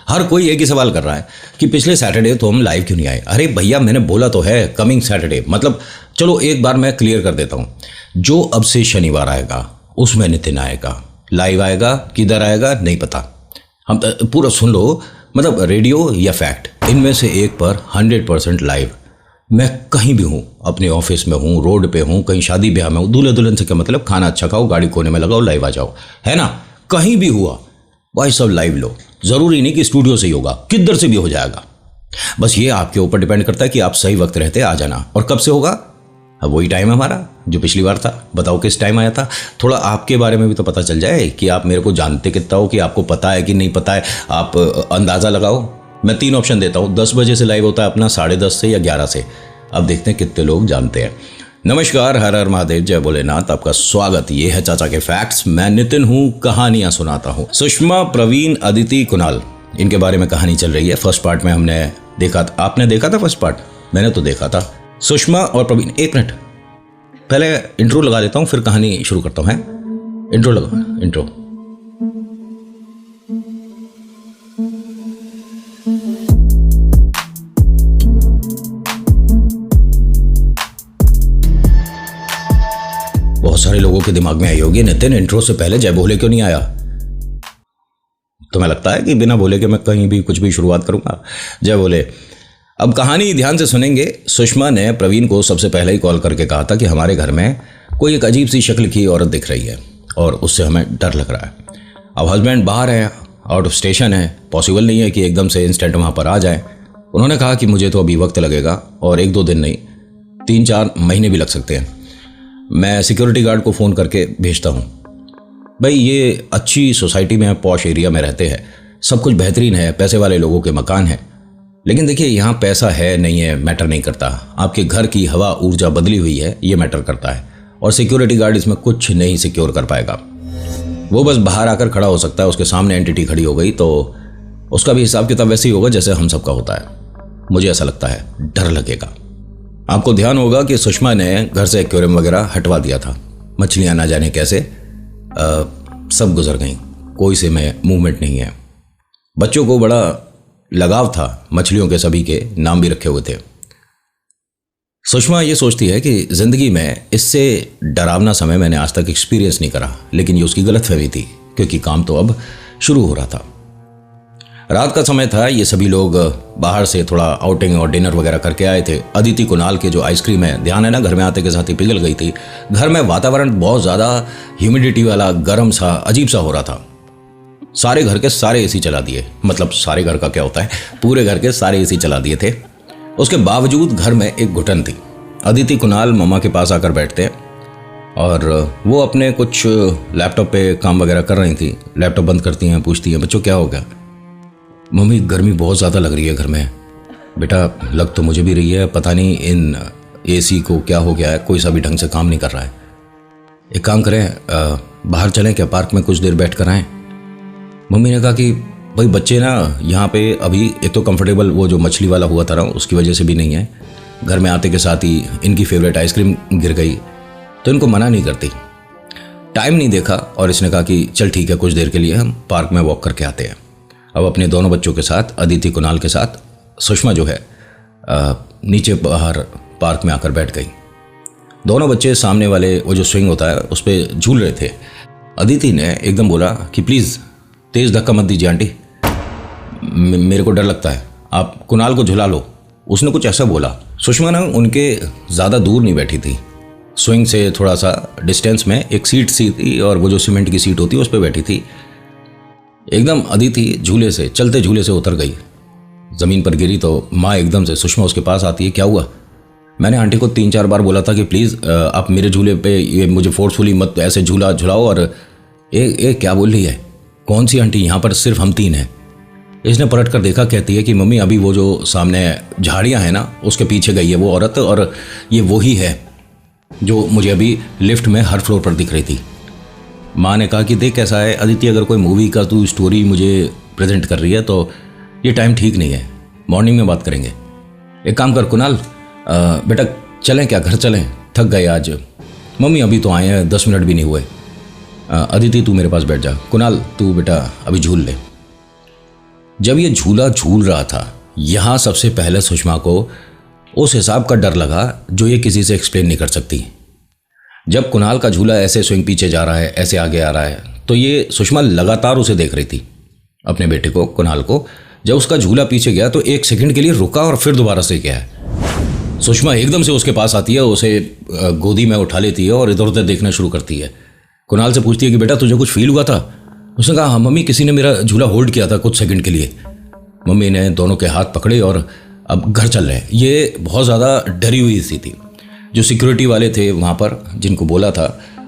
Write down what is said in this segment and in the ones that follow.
हर कोई एक ही सवाल कर रहा है कि पिछले सैटरडे तो हम लाइव क्यों नहीं आए। अरे भैया मैंने बोला तो है कमिंग सैटरडे, मतलब चलो एक बार मैं क्लियर कर देता हूँ, जो अब से शनिवार आएगा उसमें नितिन आएगा, लाइव आएगा, किधर आएगा नहीं पता। हम पूरा सुन लो, मतलब रेडियो या फैक्ट, इनमें से एक पर 100% लाइव। मैं कहीं भी हूँ, अपने ऑफिस में हूँ, रोड पे हूँ, कहीं शादी ब्याह में हूँ, दूल्हे दुल्हन से क्या मतलब, खाना अच्छा खाओ, गाड़ी कोने में लगाओ, लाइव आ जाओ, है ना। कहीं भी हुआ भाई सब लाइव लो। ज़रूरी नहीं कि स्टूडियो से ही होगा, किधर से भी हो जाएगा। बस ये आपके ऊपर डिपेंड करता है कि आप सही वक्त रहते आ जाना। और कब से होगा? अब वही टाइम है हमारा जो पिछली बार था। बताओ किस टाइम आया था? थोड़ा आपके बारे में भी तो पता चल जाए कि आप मेरे को जानते कितना हो, कि आपको पता है कि नहीं पता है। आप अंदाज़ा लगाओ। मैं 3 ऑप्शन देता हूँ। 10 बजे से लाइव होता है अपना, 10:30 से या 11 से। अब देखते हैं कितने लोग जानते हैं। नमस्कार, हर हर महादेव, जय भोलेनाथ। आपका स्वागत। ये है चाचा के फैक्ट्स। मैं नितिन हूँ, कहानियां सुनाता हूँ। सुषमा, प्रवीण, अदिति, कुणाल, इनके बारे में कहानी चल रही है। फर्स्ट पार्ट में हमने देखा था। आपने देखा था फर्स्ट पार्ट? मैंने तो देखा था। सुषमा और प्रवीण। एक मिनट पहले इंट्रो लगा देता हूँ, फिर कहानी शुरू करता हूँ। है इंट्रो लगा, इंट्रो। बहुत सारे लोगों के दिमाग में आई होगी, नितिन इंट्रो से पहले जय बोले क्यों नहीं आया? तुम्हें लगता है कि बिना बोले के मैं कहीं भी कुछ भी शुरुआत करूंगा? जय बोले। अब कहानी ध्यान से सुनेंगे। सुषमा ने प्रवीण को सबसे पहले ही कॉल करके कहा था कि हमारे घर में कोई एक अजीब सी शक्ल की औरत दिख रही है और उससे हमें डर लग रहा है। अब हस्बैंड बाहर है, आउट ऑफ स्टेशन है, पॉसिबल नहीं है कि एकदम से इंस्टेंट वहाँ पर आ जाए। उन्होंने कहा कि मुझे तो अभी वक्त लगेगा, और 1-2 दिन नहीं, 3-4 महीने भी लग सकते हैं। मैं सिक्योरिटी गार्ड को फ़ोन करके भेजता हूँ। भाई ये अच्छी सोसाइटी में, पॉश एरिया में रहते हैं, सब कुछ बेहतरीन है, पैसे वाले लोगों के मकान हैं। लेकिन देखिए यहाँ पैसा है नहीं है मैटर नहीं करता, आपके घर की हवा ऊर्जा बदली हुई है ये मैटर करता है। और सिक्योरिटी गार्ड इसमें कुछ नहीं सिक्योर कर पाएगा। वो बस बाहर आकर खड़ा हो सकता है, उसके सामने एंटिटी खड़ी हो गई तो उसका भी हिसाब किताब वैसे ही होगा जैसे हम सबका होता है। मुझे ऐसा लगता है, डर लगेगा। आपको ध्यान होगा कि सुषमा ने घर से एक्वेरियम वगैरह हटवा दिया था। मछलियाँ ना जाने कैसे सब गुजर गईं, कोई से में मूवमेंट नहीं है। बच्चों को बड़ा लगाव था मछलियों के, सभी के नाम भी रखे हुए थे। सुषमा ये सोचती है कि ज़िंदगी में इससे डरावना समय मैंने आज तक एक्सपीरियंस नहीं करा, लेकिन ये उसकी गलतफहमी थी क्योंकि काम तो अब शुरू हो रहा था। रात का समय था, ये सभी लोग बाहर से थोड़ा आउटिंग और डिनर वगैरह करके आए थे। अदिति कुणाल के जो आइसक्रीम है, ध्यान है ना, घर में आते के साथ ही पिघल गई थी। घर में वातावरण बहुत ज़्यादा ह्यूमिडिटी वाला, गर्म सा, अजीब सा हो रहा था। सारे घर के सारे एसी चला दिए, मतलब सारे घर का क्या होता है, पूरे घर के सारे एसी चला दिए थे। उसके बावजूद घर में एक घुटन थी। अदिति कुणाल मम्मा के पास आकर बैठते हैं और वो अपने कुछ लैपटॉप पे काम वगैरह कर रही थी। लैपटॉप बंद करती हैं, पूछती हैं, बच्चों क्या हो गया? मम्मी गर्मी बहुत ज़्यादा लग रही है घर में। बेटा लग तो मुझे भी रही है, पता नहीं इन एसी को क्या हो गया है, कोई सा भी ढंग से काम नहीं कर रहा है। एक काम करें, बाहर चलें क्या, पार्क में कुछ देर बैठ कर आएँ? मम्मी ने कहा कि भाई बच्चे ना यहाँ पे अभी एक तो कंफर्टेबल वो जो मछली वाला हुआ था ना उसकी वजह से भी नहीं है। घर में आते के साथ ही इनकी फेवरेट आइसक्रीम गिर गई तो इनको मना नहीं करती। टाइम नहीं देखा और इसने कहा कि चल ठीक है, कुछ देर के लिए हम पार्क में वॉक करके आते हैं। अब अपने दोनों बच्चों के साथ, अदिति कुणाल के साथ, सुषमा जो है नीचे बाहर पार्क में आकर बैठ गई। दोनों बच्चे सामने वाले वो जो स्विंग होता है उस पर झूल रहे थे। अदिति ने एकदम बोला कि प्लीज़ तेज़ धक्का मत दीजिए आंटी, मेरे को डर लगता है, आप कुणाल को झुला लो। उसने कुछ ऐसा बोला। सुषमा ना उनके ज़्यादा दूर नहीं बैठी थी, स्विंग से थोड़ा सा डिस्टेंस में एक सीट सी थी और वो जो सीमेंट की सीट होती है उस पर बैठी थी। एकदम अदिति झूले से, चलते झूले से उतर गई, ज़मीन पर गिरी तो माँ एकदम से, सुषमा उसके पास आती है, क्या हुआ? मैंने आंटी को 3-4 बार बोला था कि प्लीज़ आप मेरे झूले पे ये मुझे फोर्सफुली मत ऐसे झूला झुलाओ। और ये क्या बोल रही है? कौन सी आंटी? यहाँ पर सिर्फ हम 3 हैं। इसने पलट कर देखा, कहती है कि मम्मी अभी वो जो सामने झाड़ियाँ हैं ना उसके पीछे गई है वो औरत, और ये वही है जो मुझे अभी लिफ्ट में हर फ्लोर पर दिख रही थी। माँ ने कहा कि देख कैसा है अदिति, अगर कोई मूवी का तू स्टोरी मुझे प्रेजेंट कर रही है तो ये टाइम ठीक नहीं है, मॉर्निंग में बात करेंगे। एक काम कर कुणाल, बेटा चलें क्या, घर चलें, थक गए आज। मम्मी अभी तो आए हैं, 10 मिनट भी नहीं हुए। अदिति तू मेरे पास बैठ जा, कुणाल तू बेटा अभी झूल ले। जब ये झूला झूल रहा था, यहाँ सबसे पहले सुषमा को उस हिसाब का डर लगा जो ये किसी से एक्सप्लेन नहीं कर सकती। जब कुणाल का झूला ऐसे स्विंग पीछे जा रहा है, ऐसे आगे आ रहा है, तो ये सुषमा लगातार उसे देख रही थी, अपने बेटे को, कुणाल को। जब उसका झूला पीछे गया तो 1 सेकंड के लिए रुका और फिर दोबारा से गया है। सुषमा एकदम से उसके पास आती है, उसे गोदी में उठा लेती है और इधर उधर देखना शुरू करती है। कुणाल से पूछती है कि बेटा तुझे कुछ फील हुआ था? उसने कहा हाँ मम्मी, किसी ने मेरा झूला होल्ड किया था कुछ सेकंड के लिए। मम्मी ने दोनों के हाथ पकड़े और अब घर चल रहे हैं। ये बहुत ज़्यादा डरी हुई सी थी। जो सिक्योरिटी वाले थे वहाँ पर, जिनको बोला था,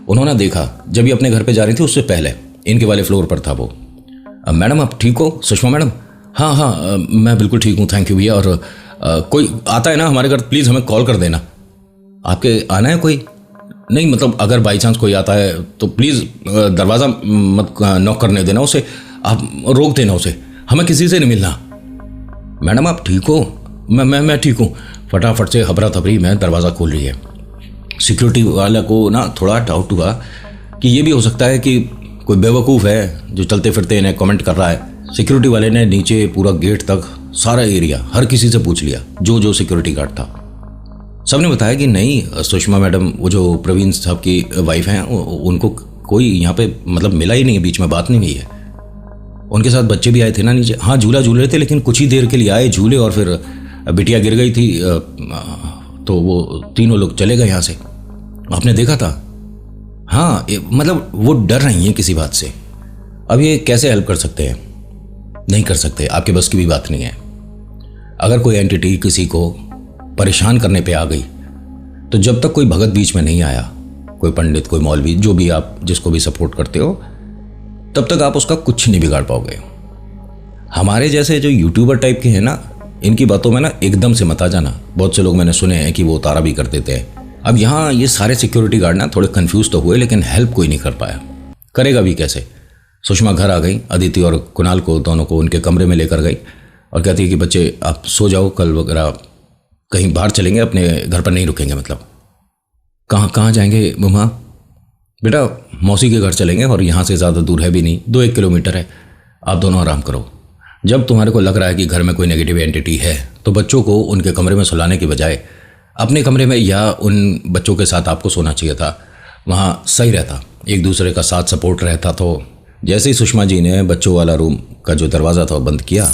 उन्होंने देखा जब ये अपने घर पे जा रही थी उससे पहले इनके वाले फ्लोर पर था वो। मैडम आप ठीक हो? सुषमा मैडम, हाँ हाँ मैं बिल्कुल ठीक हूँ, थैंक यू भैया। और कोई आता है ना हमारे घर, प्लीज़ हमें कॉल कर देना। आपके आना है कोई? नहीं, मतलब अगर बाई चांस कोई आता है तो प्लीज़ दरवाज़ा मत नॉक करने देना उसे, आप रोक देना उसे, हमें किसी से नहीं मिलना। मैडम आप ठीक हो? मैं ठीक हूँ। फटाफट से हबरा थबरी में दरवाज़ा खोल रही है। सिक्योरिटी वाला को ना थोड़ा डाउट हुआ कि ये भी हो सकता है कि कोई बेवकूफ़ है जो चलते फिरते इन्हें कमेंट कर रहा है। सिक्योरिटी वाले ने नीचे पूरा गेट तक सारा एरिया हर किसी से पूछ लिया, जो सिक्योरिटी गार्ड था। सबने बताया कि नहीं, सुषमा मैडम वो जो प्रवीण साहब की वाइफ हैं, उनको कोई यहाँ पे मतलब मिला ही नहीं है, बीच में बात नहीं हुई है। उनके साथ बच्चे भी आए थे ना नीचे, हाँ झूला झूल रहे थे, लेकिन कुछ ही देर के लिए आए, झूले और फिर बिटिया गिर गई थी तो वो तीनों लोग चले गए यहाँ से। आपने देखा था? हाँ, मतलब वो डर रही हैं किसी बात से। अब ये कैसे हेल्प कर सकते हैं? नहीं कर सकते, आपके बस की भी बात नहीं है। अगर कोई एंटिटी किसी को परेशान करने पे आ गई तो जब तक कोई भगत बीच में नहीं आया, कोई पंडित, कोई मौलवी, जो भी आप जिसको भी सपोर्ट करते हो, तब तक आप उसका कुछ नहीं बिगाड़ पाओगे। हमारे जैसे जो यूट्यूबर टाइप के हैं ना, इनकी बातों में ना एकदम से मत आ जाना। बहुत से लोग मैंने सुने हैं कि वो तारा भी कर देते हैं। अब यहाँ ये सारे सिक्योरिटी गार्ड ना थोड़े कंफ्यूज तो हुए, लेकिन हेल्प कोई नहीं कर पाया। करेगा भी कैसे? सुषमा घर आ गई, अदिति और कुणाल को दोनों को उनके कमरे में लेकर गई और कहती है कि बच्चे आप सो जाओ, कल वगैरह कहीं बाहर चलेंगे, अपने घर पर नहीं रुकेंगे। मतलब कहाँ जाएंगे मम्मा? बेटा मौसी के घर चलेंगे और यहाँ से ज़्यादा दूर है भी नहीं, 2-1 किलोमीटर है। आप दोनों आराम करो। जब तुम्हारे को लग रहा है कि घर में कोई नेगेटिव एंटिटी है तो बच्चों को उनके कमरे में सुलाने की बजाय अपने कमरे में या उन बच्चों के साथ आपको सोना चाहिए था। वहाँ सही रहता, एक दूसरे का साथ सपोर्ट रहता। तो जैसे ही सुषमा जी ने बच्चों वाला रूम का जो दरवाज़ा था वो बंद किया,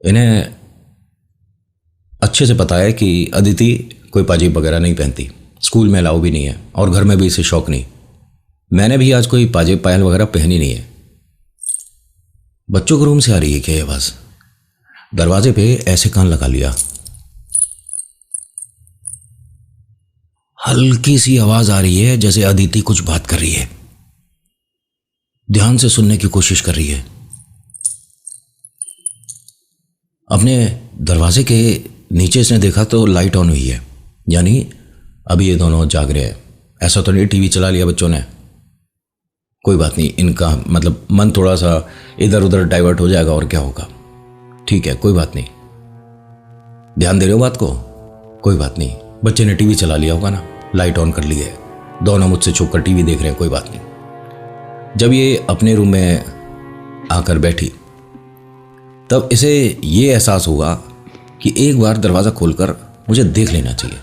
इन्हें अच्छे से पता है कि अदिति कोई पाजेब वगैरह नहीं पहनती, स्कूल में अलाउ भी नहीं है और घर में भी इसे शौक नहीं। मैंने भी आज कोई पाजेब पायल वगैरह पहनी नहीं है। बच्चों के रूम से आ रही है क्या ये आवाज़? दरवाजे पे ऐसे कान लगा लिया, हल्की सी आवाज़ आ रही है जैसे अदिति कुछ बात कर रही है। ध्यान से सुनने की कोशिश कर रही है। अपने दरवाजे के नीचे इसने देखा तो लाइट ऑन हुई है, यानी अभी ये दोनों जाग रहे हैं। ऐसा तो नहीं टीवी चला लिया बच्चों ने। कोई बात नहीं, इनका मतलब मन थोड़ा सा इधर उधर डाइवर्ट हो जाएगा और क्या होगा। ठीक है, कोई बात नहीं। ध्यान दे रहे हो बात को? कोई बात नहीं, बच्चे ने टीवी चला लिया होगा ना, लाइट ऑन कर ली है, दोनों मुझसे छुप कर टीवी देख रहे हैं, कोई बात नहीं। जब ये अपने रूम में आकर बैठी तब इसे ये एहसास हुआ कि एक बार दरवाज़ा खोलकर मुझे देख लेना चाहिए।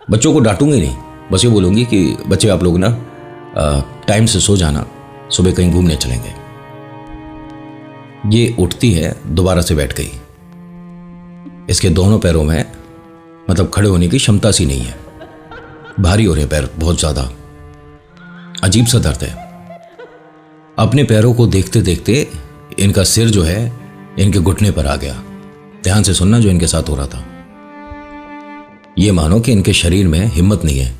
बच्चों को डांटूंगी नहीं, बस ये बोलूँगी कि बच्चे आप लोग ना टाइम से सो जाना, सुबह कहीं घूमने चलेंगे। ये उठती है, दोबारा से बैठ गई। इसके दोनों पैरों में मतलब खड़े होने की क्षमता सी नहीं है, भारी हो रहे पैर बहुत ज़्यादा, अजीब सा दर्द है। अपने पैरों को देखते देखते इनका सिर जो है इनके घुटने पर आ गया। ध्यान से सुनना जो इनके साथ हो रहा था। ये मानो कि इनके शरीर में हिम्मत नहीं है।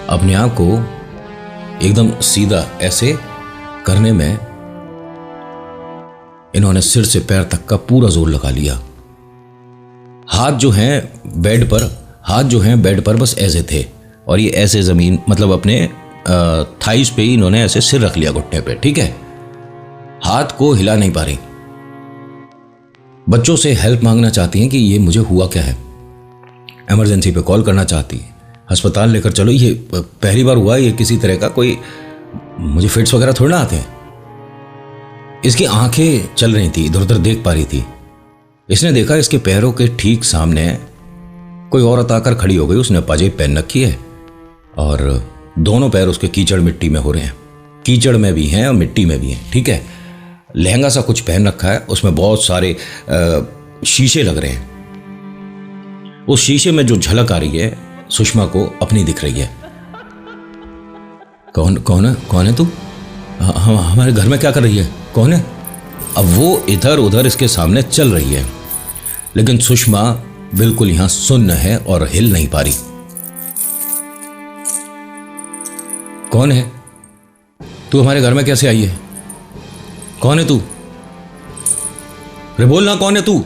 अपने आप को एकदम सीधा ऐसे करने में इन्होंने सिर से पैर तक का पूरा जोर लगा लिया। हाथ जो हैं बेड पर बस ऐसे थे और ये ऐसे जमीन मतलब अपने थाइस पे ही इन्होंने ऐसे सिर रख लिया घुटने पे। ठीक है, हाथ को हिला नहीं पा रही। बच्चों से हेल्प मांगना चाहती हैं कि ये मुझे हुआ क्या है, इमरजेंसी पे कॉल करना चाहती है, अस्पताल लेकर चलो। ये पहली बार हुआ ये किसी तरह का, कोई मुझे फिट्स वगैरह थोड़ा ना आते हैं। इसकी आंखें चल रही थी, इधर उधर देख पा रही थी। इसने देखा इसके पैरों के ठीक सामने कोई औरत आकर खड़ी हो गई। उसने पाजेब पहन रखी है और दोनों पैर उसके कीचड़ मिट्टी में हो रहे हैं, कीचड़ में भी हैं और मिट्टी में भी हैं। ठीक है, लहंगा सा कुछ पहन रखा है, उसमें बहुत सारे शीशे लग रहे हैं। उस शीशे में जो झलक आ रही है सुषमा को अपनी दिख रही है। कौन है तू? हमारे घर में क्या कर रही है? कौन है? अब वो इधर उधर इसके सामने चल रही है, लेकिन सुषमा बिल्कुल यहां सुन्न है और हिल नहीं पा रही। कौन है तू? हमारे घर में कैसे आई है? कौन है तू? अरे बोल ना, कौन है तू?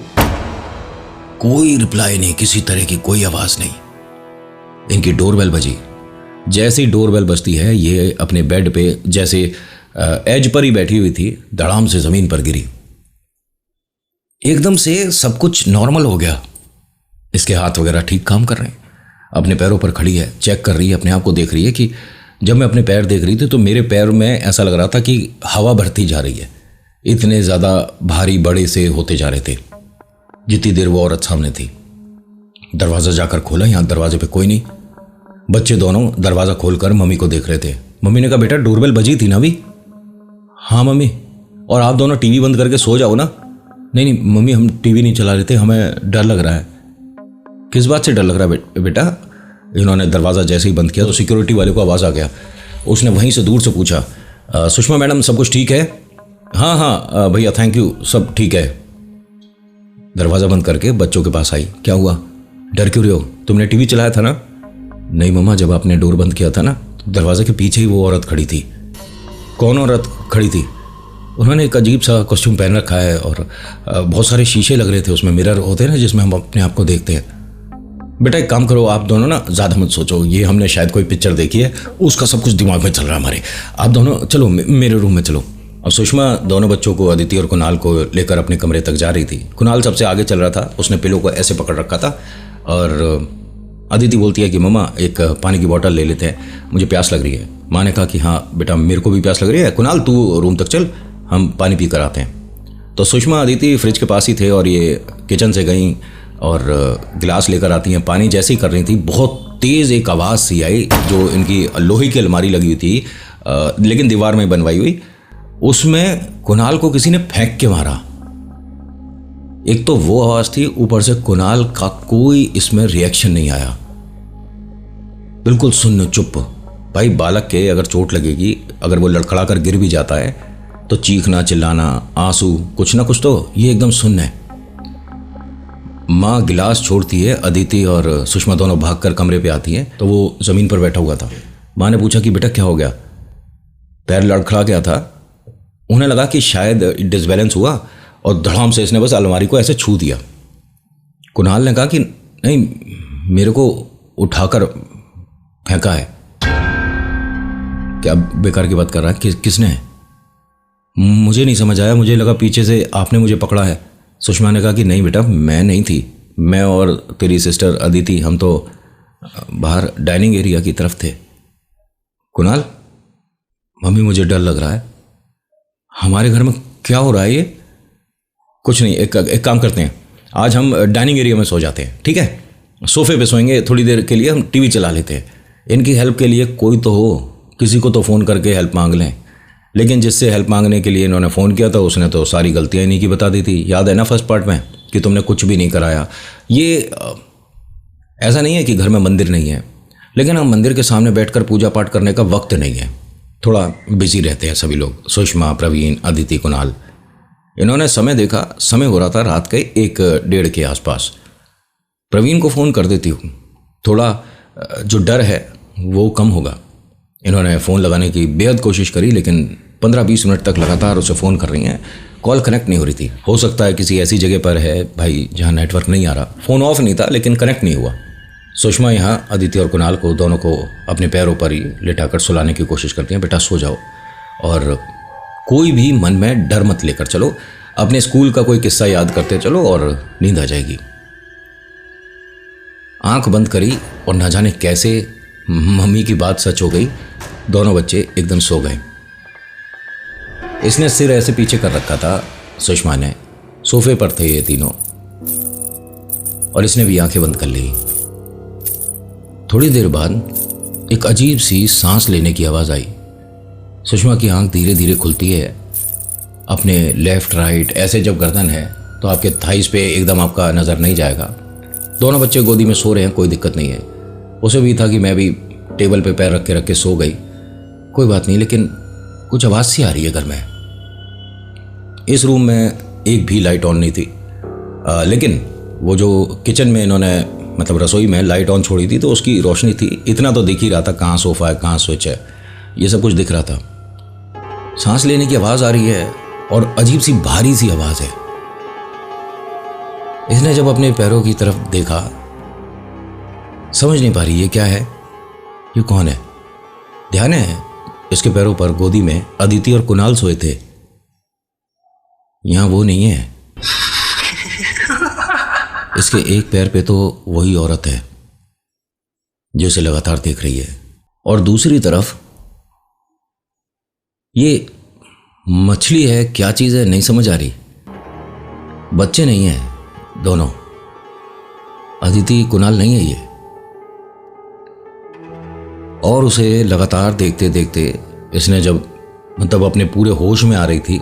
कोई रिप्लाई नहीं, किसी तरह की कोई आवाज नहीं। इनकी डोरबेल बजी। जैसे ही डोरबेल बजती है, ये अपने बेड पे जैसे एज पर ही बैठी हुई थी, धड़ाम से जमीन पर गिरी। एकदम से सब कुछ नॉर्मल हो गया। इसके हाथ वगैरह ठीक काम कर रहे हैं, अपने पैरों पर खड़ी है, चेक कर रही है, अपने आप को देख रही है कि जब मैं अपने पैर देख रही थी तो मेरे पैर में ऐसा लग रहा था कि हवा भरती जा रही है। इतने ज़्यादा भारी बड़े से होते जा रहे थे जितनी देर वो औरत सामने थी। दरवाज़ा जाकर खोला, यहाँ दरवाजे पे कोई नहीं। बच्चे दोनों दरवाज़ा खोलकर मम्मी को देख रहे थे। मम्मी ने कहा, बेटा डोरबेल बजी थी ना अभी? हाँ मम्मी। और आप दोनों टीवी बंद करके सो जाओ ना। नहीं मम्मी, हम टीवी नहीं चला रहे थे, हमें डर लग रहा है। किस बात से डर लग रहा है बेटा? इन्होंने दरवाज़ा जैसे ही बंद किया तो सिक्योरिटी वाले को आवाज़ आ गया। उसने वहीं से दूर से पूछा, सुषमा मैडम सब कुछ ठीक है? हाँ भैया थैंक यू, सब ठीक है। दरवाज़ा बंद करके बच्चों के पास आई। क्या हुआ, डर क्यों रहे हो? तुमने टीवी चलाया था ना? नहीं मम्मा, जब आपने डोर बंद किया था ना तो दरवाजे के पीछे ही वो औरत खड़ी थी। कौन औरत खड़ी थी? उन्होंने एक अजीब सा कॉस्ट्यूम पहन रखा है और बहुत सारे शीशे लग रहे थे, उसमें मिरर होते हैं ना जिसमें हम अपने आप को देखते हैं। बेटा एक काम करो, आप दोनों ना ज़्यादा मत सोचो, ये हमने शायद कोई पिक्चर देखी है, उसका सब कुछ दिमाग में चल रहा है हमारे। आप दोनों चलो मेरे रूम में चलो। अब सुषमा दोनों बच्चों को, अदिति और कुणाल को लेकर अपने कमरे तक जा रही थी। कुणाल सबसे आगे चल रहा था, उसने पिलो को ऐसे पकड़ रखा था और अदिति बोलती है कि मम्मा एक पानी की बोतल ले लेते हैं, मुझे प्यास लग रही है। माँ ने कहा कि हाँ बेटा मेरे को भी प्यास लग रही है, कुणाल तू रूम तक चल, हम पानी पी कर आते हैं। तो सुषमा अदिति फ्रिज के पास ही थे और ये किचन से गई और गिलास लेकर आती हैं। पानी जैसे ही कर रही थी, बहुत तेज़ एक आवाज़ सी आई, जो इनकी लोहे की अलमारी लगी हुई थी लेकिन दीवार में बनवाई हुई, उसमें कुणाल को किसी ने फेंक के मारा। एक तो वो आवाज़ थी, ऊपर से कुणाल का कोई इसमें रिएक्शन नहीं आया, बिल्कुल सुन्न चुप। भाई बालक के अगर चोट लगेगी, अगर वो लड़खड़ा कर गिर भी जाता है तो चीखना चिल्लाना आंसू कुछ ना कुछ, तो ये एकदम सुन्न है। माँ गिलास छोड़ती है, अदिति और सुषमा दोनों भागकर कमरे पे आती हैं तो वो ज़मीन पर बैठा हुआ था। माँ ने पूछा कि बेटा क्या हो गया? पैर लड़खड़ा गया था, उन्हें लगा कि शायद डिसबैलेंस हुआ और धड़ाम से इसने बस अलमारी को ऐसे छू दिया। कुणाल ने कहा कि नहीं, मेरे को उठाकर फेंका है। क्या बेकार की बात कर रहा है? किसने? मुझे नहीं समझ आया, मुझे लगा पीछे से आपने मुझे पकड़ा है। सुषमा ने कहा कि नहीं बेटा, मैं नहीं थी, मैं और तेरी सिस्टर अदिति हम तो बाहर डाइनिंग एरिया की तरफ थे। कुणाल, मम्मी मुझे डर लग रहा है, हमारे घर में क्या हो रहा है? ये कुछ नहीं, एक काम करते हैं, आज हम डाइनिंग एरिया में सो जाते हैं, ठीक है? सोफे पे सोएंगे, थोड़ी देर के लिए हम टीवी चला लेते हैं। इनकी हेल्प के लिए कोई तो हो, किसी को तो फ़ोन करके हेल्प मांग लें। लेकिन जिससे हेल्प मांगने के लिए इन्होंने फ़ोन किया था उसने तो सारी गलतियां इन्हीं की बता दी थी। याद है ना फर्स्ट पार्ट में कि तुमने कुछ भी नहीं कराया। ये ऐसा नहीं है कि घर में मंदिर नहीं है, लेकिन हम मंदिर के सामने बैठकर पूजा पाठ करने का वक्त नहीं है, थोड़ा बिजी रहते हैं सभी लोग। सुषमा, प्रवीण, अदिति, कुणाल। इन्होंने समय देखा, समय हो रहा था रात के 1-1:30 के आसपास। प्रवीण को फ़ोन कर देती हूँ, थोड़ा जो डर है वो कम होगा। इन्होंने फ़ोन लगाने की बेहद कोशिश करी, लेकिन 15-20 मिनट तक लगातार उसे फ़ोन कर रही हैं, कॉल कनेक्ट नहीं हो रही थी। हो सकता है किसी ऐसी जगह पर है भाई जहाँ नेटवर्क नहीं आ रहा। फ़ोन ऑफ नहीं था लेकिन कनेक्ट नहीं हुआ। सुषमा यहाँ अदिति और कुणाल को दोनों को अपने पैरों पर ही लिटाकर सुलाने की कोशिश करती हैं। बेटा सो जाओ और कोई भी मन में डर मत लेकर चलो, अपने स्कूल का कोई किस्सा याद करते चलो और नींद आ जाएगी। आंख बंद करी और ना जाने कैसे मम्मी की बात सच हो गई, दोनों बच्चे एकदम सो गए। इसने सिर ऐसे पीछे कर रखा था, सुषमा ने। सोफे पर थे ये तीनों और इसने भी आंखें बंद कर ली। थोड़ी देर बाद एक अजीब सी सांस लेने की आवाज आई। सुषमा की आंख धीरे धीरे खुलती है। अपने लेफ्ट राइट ऐसे जब गर्दन है तो आपके थाइस पे एकदम आपका नज़र नहीं जाएगा। दोनों बच्चे गोदी में सो रहे हैं, कोई दिक्कत नहीं है। उसे भी था कि मैं भी टेबल पे पैर रख के सो गई, कोई बात नहीं, लेकिन कुछ आवाज़ सी आ रही है घर में। इस रूम में एक भी लाइट ऑन नहीं थी, लेकिन वो जो किचन में इन्होंने मतलब रसोई में लाइट ऑन छोड़ी थी तो उसकी रोशनी थी। इतना तो दिख ही रहा था कहाँ सोफ़ा है, कहाँ स्विच है, ये सब कुछ दिख रहा था। सांस लेने की आवाज़ आ रही है और अजीब सी भारी सी आवाज़ है। इसने जब अपने पैरों की तरफ देखा, समझ नहीं पा रही ये क्या है, ये कौन है। ध्यान है इसके पैरों पर गोदी में अदिति और कुणाल सोए थे। यहां वो नहीं है। इसके एक पैर पे तो वही औरत है जो इसे लगातार देख रही है, और दूसरी तरफ ये मछली है, क्या चीज है नहीं समझ आ रही। बच्चे नहीं है दोनों, अदिति कुणाल नहीं है ये। और उसे लगातार देखते देखते इसने जब मतलब अपने पूरे होश में आ रही थी,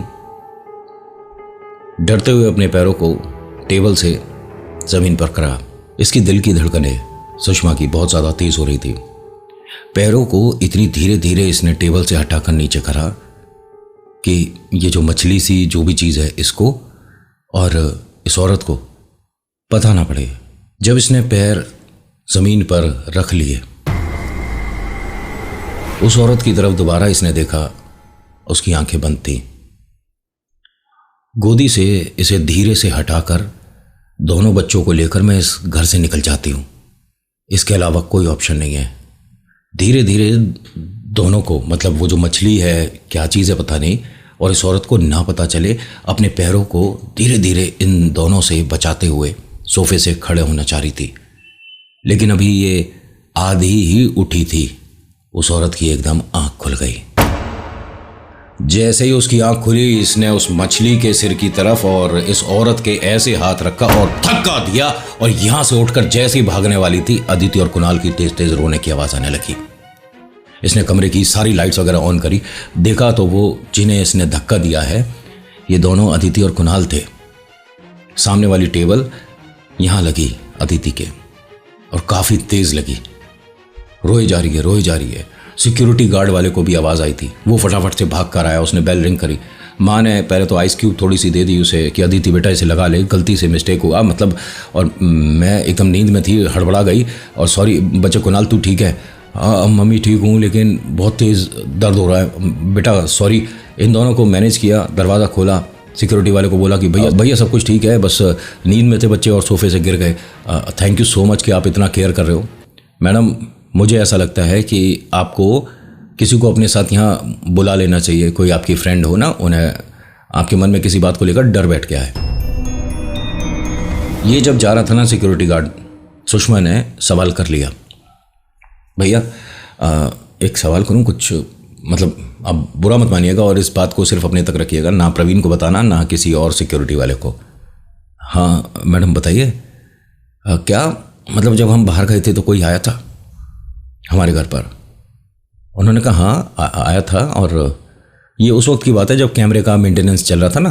डरते हुए अपने पैरों को टेबल से जमीन पर करा। इसकी दिल की धड़कनें सुषमा की बहुत ज़्यादा तेज हो रही थी। पैरों को इतनी धीरे धीरे इसने टेबल से हटाकर नीचे करा कि ये जो मछली सी जो भी चीज़ है इसको और इस औरत को पता ना पड़े। जब इसने पैर जमीन पर रख लिए, उस औरत की तरफ दोबारा इसने देखा, उसकी आंखें बंद थी। गोदी से इसे धीरे से हटाकर दोनों बच्चों को लेकर मैं इस घर से निकल जाती हूं, इसके अलावा कोई ऑप्शन नहीं है। धीरे धीरे दोनों को, मतलब वो जो मछली है क्या चीज़ है पता नहीं, और इस औरत को ना पता चले, अपने पैरों को धीरे धीरे इन दोनों से बचाते हुए सोफे से खड़े होना चाह रही थी। लेकिन अभी ये आधी ही उठी थी, उस औरत की एकदम आंख खुल गई। जैसे ही उसकी आंख खुली, इसने उस मछली के सिर की तरफ और इस औरत के ऐसे हाथ रखा और धक्का दिया, और यहां से उठकर जैसे ही भागने वाली थी, अदिति और कुणाल की तेज तेज रोने की आवाज आने लगी। इसने कमरे की सारी लाइट्स वगैरह ऑन करी, देखा तो वो जिन्हें इसने धक्का दिया है ये दोनों अदिति और कुणाल थे। सामने वाली टेबल यहां लगी अदिति के, और काफी तेज लगी। रोई जा रही है, रोई जा रही है। सिक्योरिटी गार्ड वाले को भी आवाज़ आई थी, वो फटाफट से भाग कर आया, उसने बेल रिंग करी। माँ ने पहले तो आइस क्यूब थोड़ी सी दे दी उसे कि अदिति बेटा इसे लगा ले, गलती से मिस्टेक हुआ मतलब। और मैं एकदम नींद में थी, हड़बड़ा गई, और सॉरी बच्चे कुणाल तू ठीक है? हाँ मम्मी ठीक हूँ, लेकिन बहुत तेज़ दर्द हो रहा है बेटा, सॉरी। इन दोनों को मैनेज किया, दरवाज़ा खोला, सिक्योरिटी वाले को बोला कि भैया सब कुछ ठीक है, बस नींद में थे बच्चे और सोफे से गिर गए। थैंक यू सो मच कि आप इतना केयर कर रहे हो मैडम। मुझे ऐसा लगता है कि आपको किसी को अपने साथ यहाँ बुला लेना चाहिए, कोई आपकी फ्रेंड हो ना, उन्हें आपके मन में किसी बात को लेकर डर बैठ गया है। ये जब जा रहा था ना सिक्योरिटी गार्ड, सुषमा ने सवाल कर लिया, भैया एक सवाल करूँ कुछ, मतलब अब बुरा मत मानिएगा और इस बात को सिर्फ अपने तक रखिएगा, ना प्रवीण को बताना ना किसी और सिक्योरिटी वाले को। हाँ मैडम बताइए। क्या मतलब जब हम बाहर गए थे तो कोई आया था हमारे घर पर? उन्होंने कहा हाँ आया था, और ये उस वक्त की बात है जब कैमरे का मेंटेनेंस चल रहा था ना।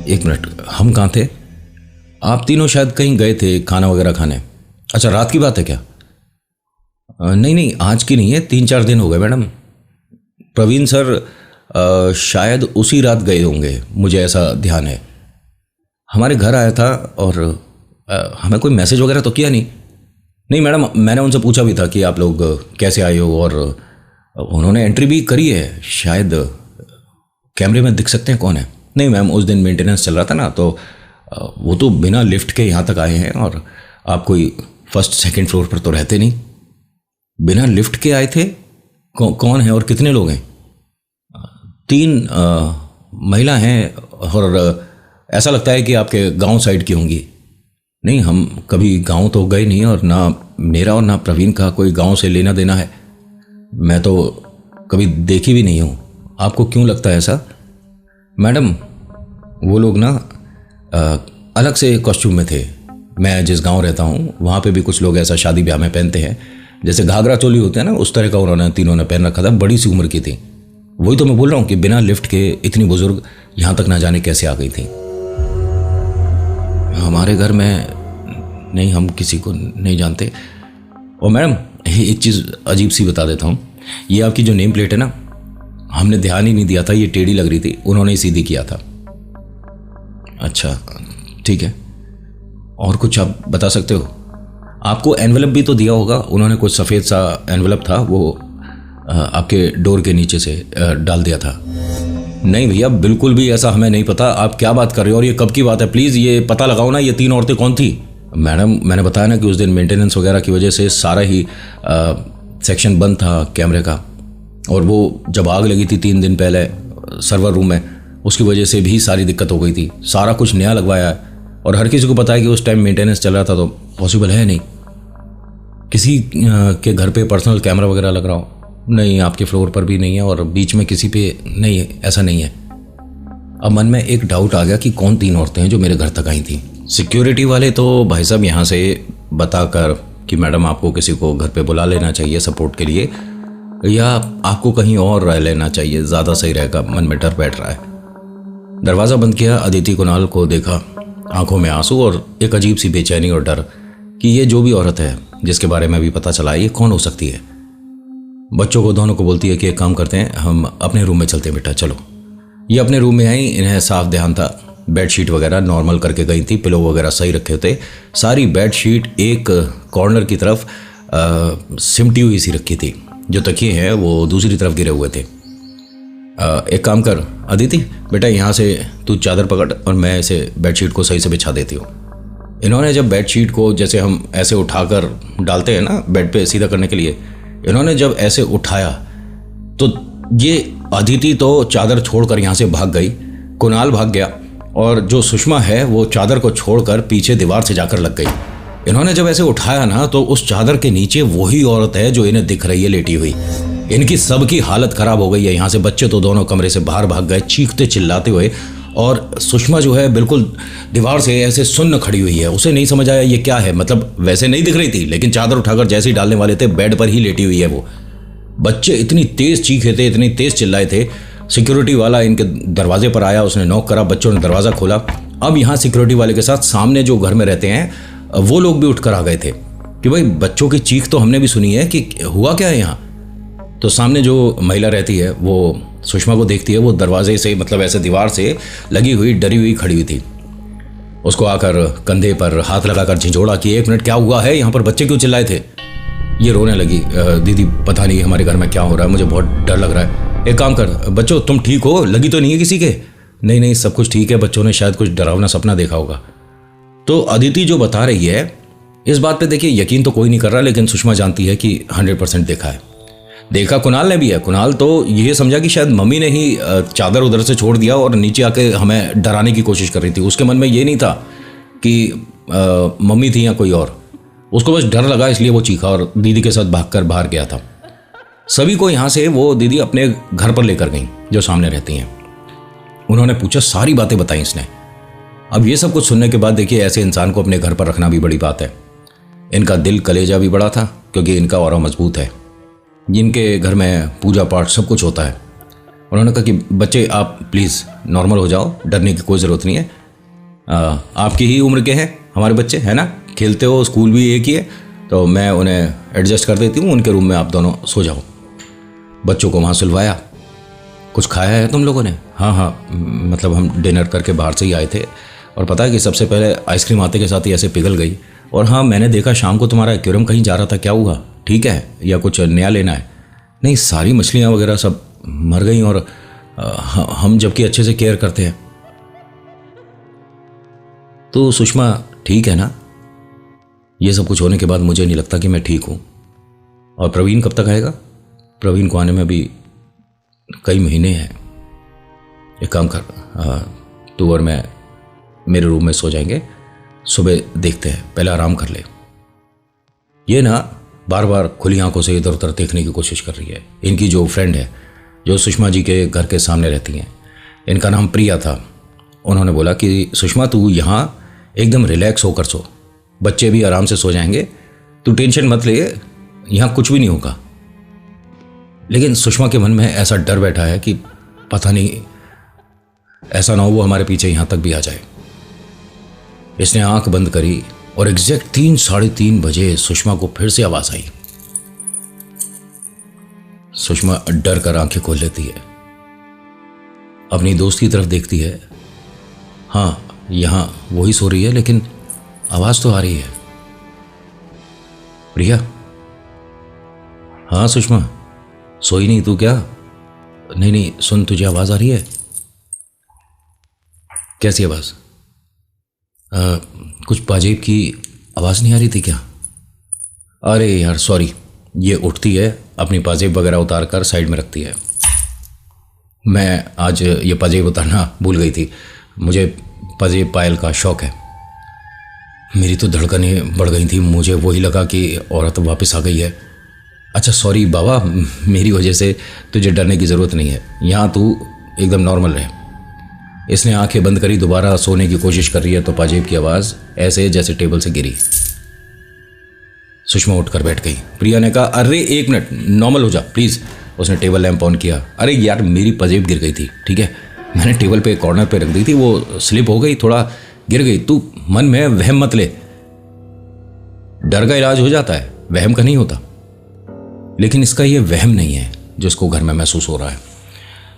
एक मिनट, हम कहाँ थे? आप तीनों शायद कहीं गए थे खाना वगैरह खाने। अच्छा रात की बात है क्या? नहीं आज की नहीं है, 3-4 दिन हो गए मैडम। प्रवीण सर शायद उसी रात गए होंगे, मुझे ऐसा ध्यान है। हमारे घर आया था और हमें कोई मैसेज वगैरह तो किया नहीं मैडम। मैंने उनसे पूछा भी था कि आप लोग कैसे आए हो, और उन्होंने एंट्री भी करी है, शायद कैमरे में दिख सकते हैं कौन है। नहीं मैम, उस दिन मेंटेनेंस चल रहा था ना, तो वो तो बिना लिफ्ट के यहाँ तक आए हैं, और आप कोई फर्स्ट सेकंड फ्लोर पर तो रहते नहीं, बिना लिफ्ट के आए थे। कौन है और कितने लोग हैं? 3 महिला हैं, और ऐसा लगता है कि आपके गांव साइड की होंगी। नहीं हम कभी गांव तो गए नहीं, और ना मेरा और ना प्रवीण का कोई गांव से लेना देना है। मैं तो कभी देखी भी नहीं हूँ। आपको क्यों लगता है ऐसा? मैडम वो लोग ना अलग से कॉस्ट्यूम में थे। मैं जिस गांव रहता हूँ वहाँ पे भी कुछ लोग ऐसा शादी ब्याह में पहनते हैं, जैसे घाघरा चोली होते हैं ना, उस तरह का उन्होंने तीनों ने पहन रखा था। बड़ी सी उम्र की थी। वही तो मैं बोल रहा हूँ कि बिना लिफ्ट के इतनी बुजुर्ग यहाँ तक ना जाने कैसे आ गई थी। हमारे घर में नहीं, हम किसी को नहीं जानते। और मैडम एक चीज़ अजीब सी बता देता हूँ, ये आपकी जो नेम प्लेट है ना, हमने ध्यान ही नहीं दिया था, ये टेढ़ी लग रही थी, उन्होंने ही सीधी किया था। अच्छा ठीक है, और कुछ आप बता सकते हो? आपको एनवेलप भी तो दिया होगा उन्होंने, कुछ सफ़ेद सा एनवेलप था, वो आपके डोर के नीचे से डाल दिया था। नहीं भैया, बिल्कुल भी ऐसा हमें नहीं पता। आप क्या बात कर रहे हो और ये कब की बात है? प्लीज़ ये पता लगाओ ना, ये 3 औरतें कौन थी? मैडम मैंने बताया ना कि उस दिन मेंटेनेंस वगैरह की वजह से सारा ही सेक्शन बंद था कैमरे का, और वो जब आग लगी थी 3 दिन पहले सर्वर रूम में, उसकी वजह से भी सारी दिक्कत हो गई थी। सारा कुछ नया लगवाया है और हर किसी को पता है कि उस टाइम मेंटेनेंस चल रहा था, तो पॉसिबल है नहीं किसी के घर पे पर्सनल कैमरा वगैरह लग रहा हो। नहीं, आपके फ्लोर पर भी नहीं है और बीच में किसी पे नहीं है, ऐसा नहीं है। अब मन में एक डाउट आ गया कि कौन 3 औरतें हैं जो मेरे घर तक आई थी। सिक्योरिटी वाले तो भाई साहब यहाँ से बताकर कि मैडम आपको किसी को घर पे बुला लेना चाहिए सपोर्ट के लिए, या आपको कहीं और रह लेना चाहिए, ज़्यादा सही रहेगा, मन में डर बैठ रहा है। दरवाज़ा बंद किया, अदिति कुणाल को देखा, आंखों में आंसू और एक अजीब सी बेचैनी और डर कि ये जो भी औरत है जिसके बारे में अभी पता चला, ये कौन हो सकती है। बच्चों को दोनों को बोलती है कि एक काम करते हैं, हम अपने रूम में चलते हैं बेटा, चलो। ये अपने रूम में आई, इन्हें साफ ध्यान था, बेडशीट वगैरह नॉर्मल करके गई थी, पिलो वगैरह सही रखे थे, सारी बेडशीट एक कॉर्नर की तरफ सिमटी हुई सी रखी थी, जो तकिए हैं वो दूसरी तरफ गिरे हुए थे। एक काम कर अदिति बेटा, यहाँ से तू चादर पकड़ और मैं इसे बेडशीट को सही से बिछा देती हूँ। इन्होंने जब बेडशीट को जैसे हम ऐसे उठाकर डालते हैं ना बेड पे सीधा करने के लिए, इन्होंने जब ऐसे उठाया तो ये अदिति तो चादर छोड़कर यहाँ से भाग गई, कुणाल भाग गया, और जो सुषमा है वो चादर को छोड़कर पीछे दीवार से जाकर लग गई। इन्होंने जब ऐसे उठाया ना तो उस चादर के नीचे वही औरत है जो इन्हें दिख रही है लेटी हुई। इनकी सबकी हालत खराब हो गई है। यहाँ से बच्चे तो दोनों कमरे से बाहर भाग गए चीखते चिल्लाते हुए, और सुषमा जो है बिल्कुल दीवार से ऐसे सुन्न खड़ी हुई है। उसे नहीं समझ आया ये क्या है, मतलब वैसे नहीं दिख रही थी लेकिन चादर उठाकर जैसे ही डालने वाले थे बेड पर ही लेटी हुई है वो। बच्चे इतनी तेज चीखे थे, इतनी तेज चिल्लाए थे। सिक्योरिटी वाला इनके दरवाजे पर आया, उसने नॉक करा, बच्चों ने दरवाज़ा खोला। अब यहाँ सिक्योरिटी वाले के साथ सामने जो घर में रहते हैं वो लोग भी उठकर आ गए थे कि भाई बच्चों की चीख तो हमने भी सुनी है कि हुआ क्या है यहाँ। तो सामने जो महिला रहती है वो सुषमा को देखती है, वो दरवाजे से मतलब ऐसे दीवार से लगी हुई डरी हुई खड़ी हुई थी। उसको आकर कंधे पर हाथ लगाकर झिझोड़ा कि 1 मिनट क्या हुआ है, यहाँ पर बच्चे क्यों चिल्लाए थे। ये रोने लगी, दीदी पता नहीं हमारे घर में क्या हो रहा है, मुझे बहुत डर लग रहा है। एक काम कर बच्चों, तुम ठीक हो, लगी तो नहीं है किसी के? नहीं नहीं सब कुछ ठीक है, बच्चों ने शायद कुछ डरावना सपना देखा होगा। तो अदिति जो बता रही है इस बात पे देखिए यकीन तो कोई नहीं कर रहा, लेकिन सुषमा जानती है कि 100% देखा है। देखा कुणाल ने भी है। कुणाल तो ये समझा कि शायद मम्मी ने ही चादर उधर से छोड़ दिया और नीचे आके हमें डराने की कोशिश कर रही थी। उसके मन में ये नहीं था कि मम्मी थी या कोई और, उसको बस डर लगा इसलिए वो चीखा और दीदी के साथ भागकर बाहर गया था। सभी को यहाँ से वो दीदी अपने घर पर लेकर गई जो सामने रहती हैं। उन्होंने पूछा, सारी बातें बताई इसने। अब ये सब कुछ सुनने के बाद देखिए ऐसे इंसान को अपने घर पर रखना भी बड़ी बात है। इनका दिल कलेजा भी बड़ा था क्योंकि इनका ऑरा मजबूत है, जिनके घर में पूजा पाठ सब कुछ होता है। उन्होंने कहा कि बच्चे आप प्लीज़ नॉर्मल हो जाओ, डरने की कोई ज़रूरत नहीं है। आपकी ही उम्र के हैं हमारे बच्चे, है ना, खेलते हो, स्कूल भी एक ही है, तो मैं उन्हें एडजस्ट कर देती हूँ, उनके रूम में आप दोनों सो जाओ। बच्चों को वहाँ सुलवाया। कुछ खाया है तुम लोगों ने? हाँ हाँ, मतलब हम डिनर करके बाहर से ही आए थे, और पता है कि सबसे पहले आइसक्रीम आते के साथ ही ऐसे पिघल गई। और हाँ, मैंने देखा शाम को तुम्हारा एक्वेरियम कहीं जा रहा था, क्या हुआ, ठीक है या कुछ नया लेना है? नहीं, सारी मछलियाँ वगैरह सब मर गई, और हम जबकि अच्छे से केयर करते हैं। तो सुषमा ठीक है ना? ये सब कुछ होने के बाद मुझे नहीं लगता कि मैं ठीक हूँ। और प्रवीण कब तक आएगा? प्रवीण को आने में भी कई महीने हैं। एक काम कर, तू और मैं मेरे रूम में सो जाएंगे, सुबह देखते हैं, पहले आराम कर ले। ये ना बार बार खुली आंखों से इधर उधर देखने की कोशिश कर रही है। इनकी जो फ्रेंड है जो सुषमा जी के घर के सामने रहती हैं, इनका नाम प्रिया था। उन्होंने बोला कि सुषमा तू यहाँ एकदम रिलैक्स होकर सो, बच्चे भी आराम से सो जाएंगे, तू टेंशन मत ले, यहाँ कुछ भी नहीं होगा। लेकिन सुषमा के मन में ऐसा डर बैठा है कि पता नहीं ऐसा ना हो वो हमारे पीछे यहाँ तक भी आ जाए। इसने आंख बंद करी और एग्जैक्ट 3 साढ़े 3 बजे सुषमा को फिर से आवाज आई। सुषमा डर कर आंखें खोल लेती है, अपनी दोस्त की तरफ देखती है। हाँ, यहां वही सो रही है, लेकिन आवाज तो आ रही है। प्रिया। हाँ सुषमा, सोई नहीं तू क्या? नहीं नहीं, सुन, तुझे आवाज आ रही है। कैसी आवाज? कुछ पाजेब की आवाज नहीं आ रही थी क्या? अरे यार सॉरी, ये उठती है, अपनी पाजेब वगैरह उतार कर साइड में रखती है। मैं आज ये पाजेब उतारना भूल गई थी, मुझे पाजेब पायल का शौक है। मेरी तो धड़कनें बढ़ गई थी, मुझे वही लगा कि औरत वापस आ गई है। अच्छा सॉरी बाबा, मेरी वजह से तुझे डरने की ज़रूरत नहीं है, यहाँ तू एकदम नॉर्मल रहे। इसने आंखें बंद करी, दोबारा सोने की कोशिश कर रही है तो पाजेब की आवाज़ ऐसे जैसे टेबल से गिरी। सुषमा उठकर बैठ गई। प्रिया ने कहा अरे 1 मिनट, नॉर्मल हो जा प्लीज़। उसने टेबल लैंप ऑन किया। अरे यार मेरी पाजेब गिर गई थी, ठीक है, मैंने टेबल पे कॉर्नर पे रख दी थी, वो स्लिप हो गई, थोड़ा गिर गई। तू मन में वहम मत ले, डर का इलाज हो जाता है, वहम का नहीं होता। लेकिन इसका ये वहम नहीं है जो इसको घर में महसूस हो रहा है।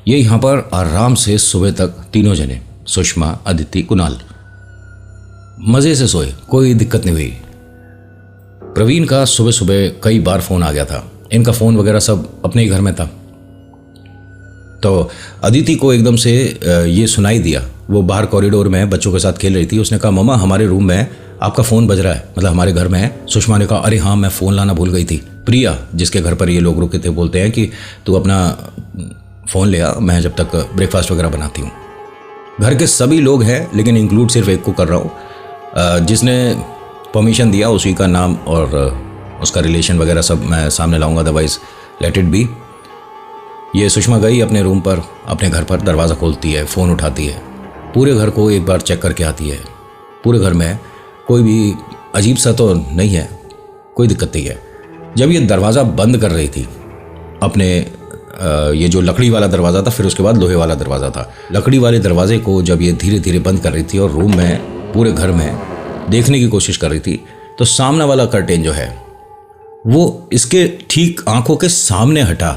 ये यहाँ पर आराम से सुबह तक तीनों जने, सुषमा, अदिति, कुणाल, मज़े से सोए, कोई दिक्कत नहीं हुई। प्रवीण का सुबह सुबह कई बार फ़ोन आ गया था, इनका फ़ोन वगैरह सब अपने ही घर में था। तो अदिति को एकदम से ये सुनाई दिया, वो बाहर कॉरिडोर में बच्चों के साथ खेल रही थी। उसने कहा मम्मा हमारे रूम में आपका फ़ोन बज रहा है, मतलब हमारे घर में है। सुषमा ने कहा अरे हाँ मैं फ़ोन लाना भूल गई थी। प्रिया, जिसके घर पर ये लोग रुके थे, बोलते हैं कि तू अपना फ़ोन ले आ, मैं जब तक ब्रेकफास्ट वगैरह बनाती हूँ। घर के सभी लोग हैं, लेकिन इंक्लूड सिर्फ एक को कर रहा हूँ। जिसने परमिशन दिया उसी का नाम और उसका रिलेशन वगैरह सब मैं सामने लाऊंगा, अदरवाइज लेट इट बी। ये सुषमा गई अपने रूम पर, अपने घर पर, दरवाज़ा खोलती है, फ़ोन उठाती है, पूरे घर को एक बार चेक करके आती है। पूरे घर में कोई भी अजीब सा तो नहीं है, कोई दिक्कत नहीं है। जब ये दरवाज़ा बंद कर रही थी अपने, ये जो लकड़ी वाला दरवाज़ा था, फिर उसके बाद लोहे वाला दरवाज़ा था, लकड़ी वाले दरवाजे को जब ये धीरे धीरे बंद कर रही थी और रूम में पूरे घर में देखने की कोशिश कर रही थी, तो सामने वाला कर्टेन जो है वो इसके ठीक आंखों के सामने हटा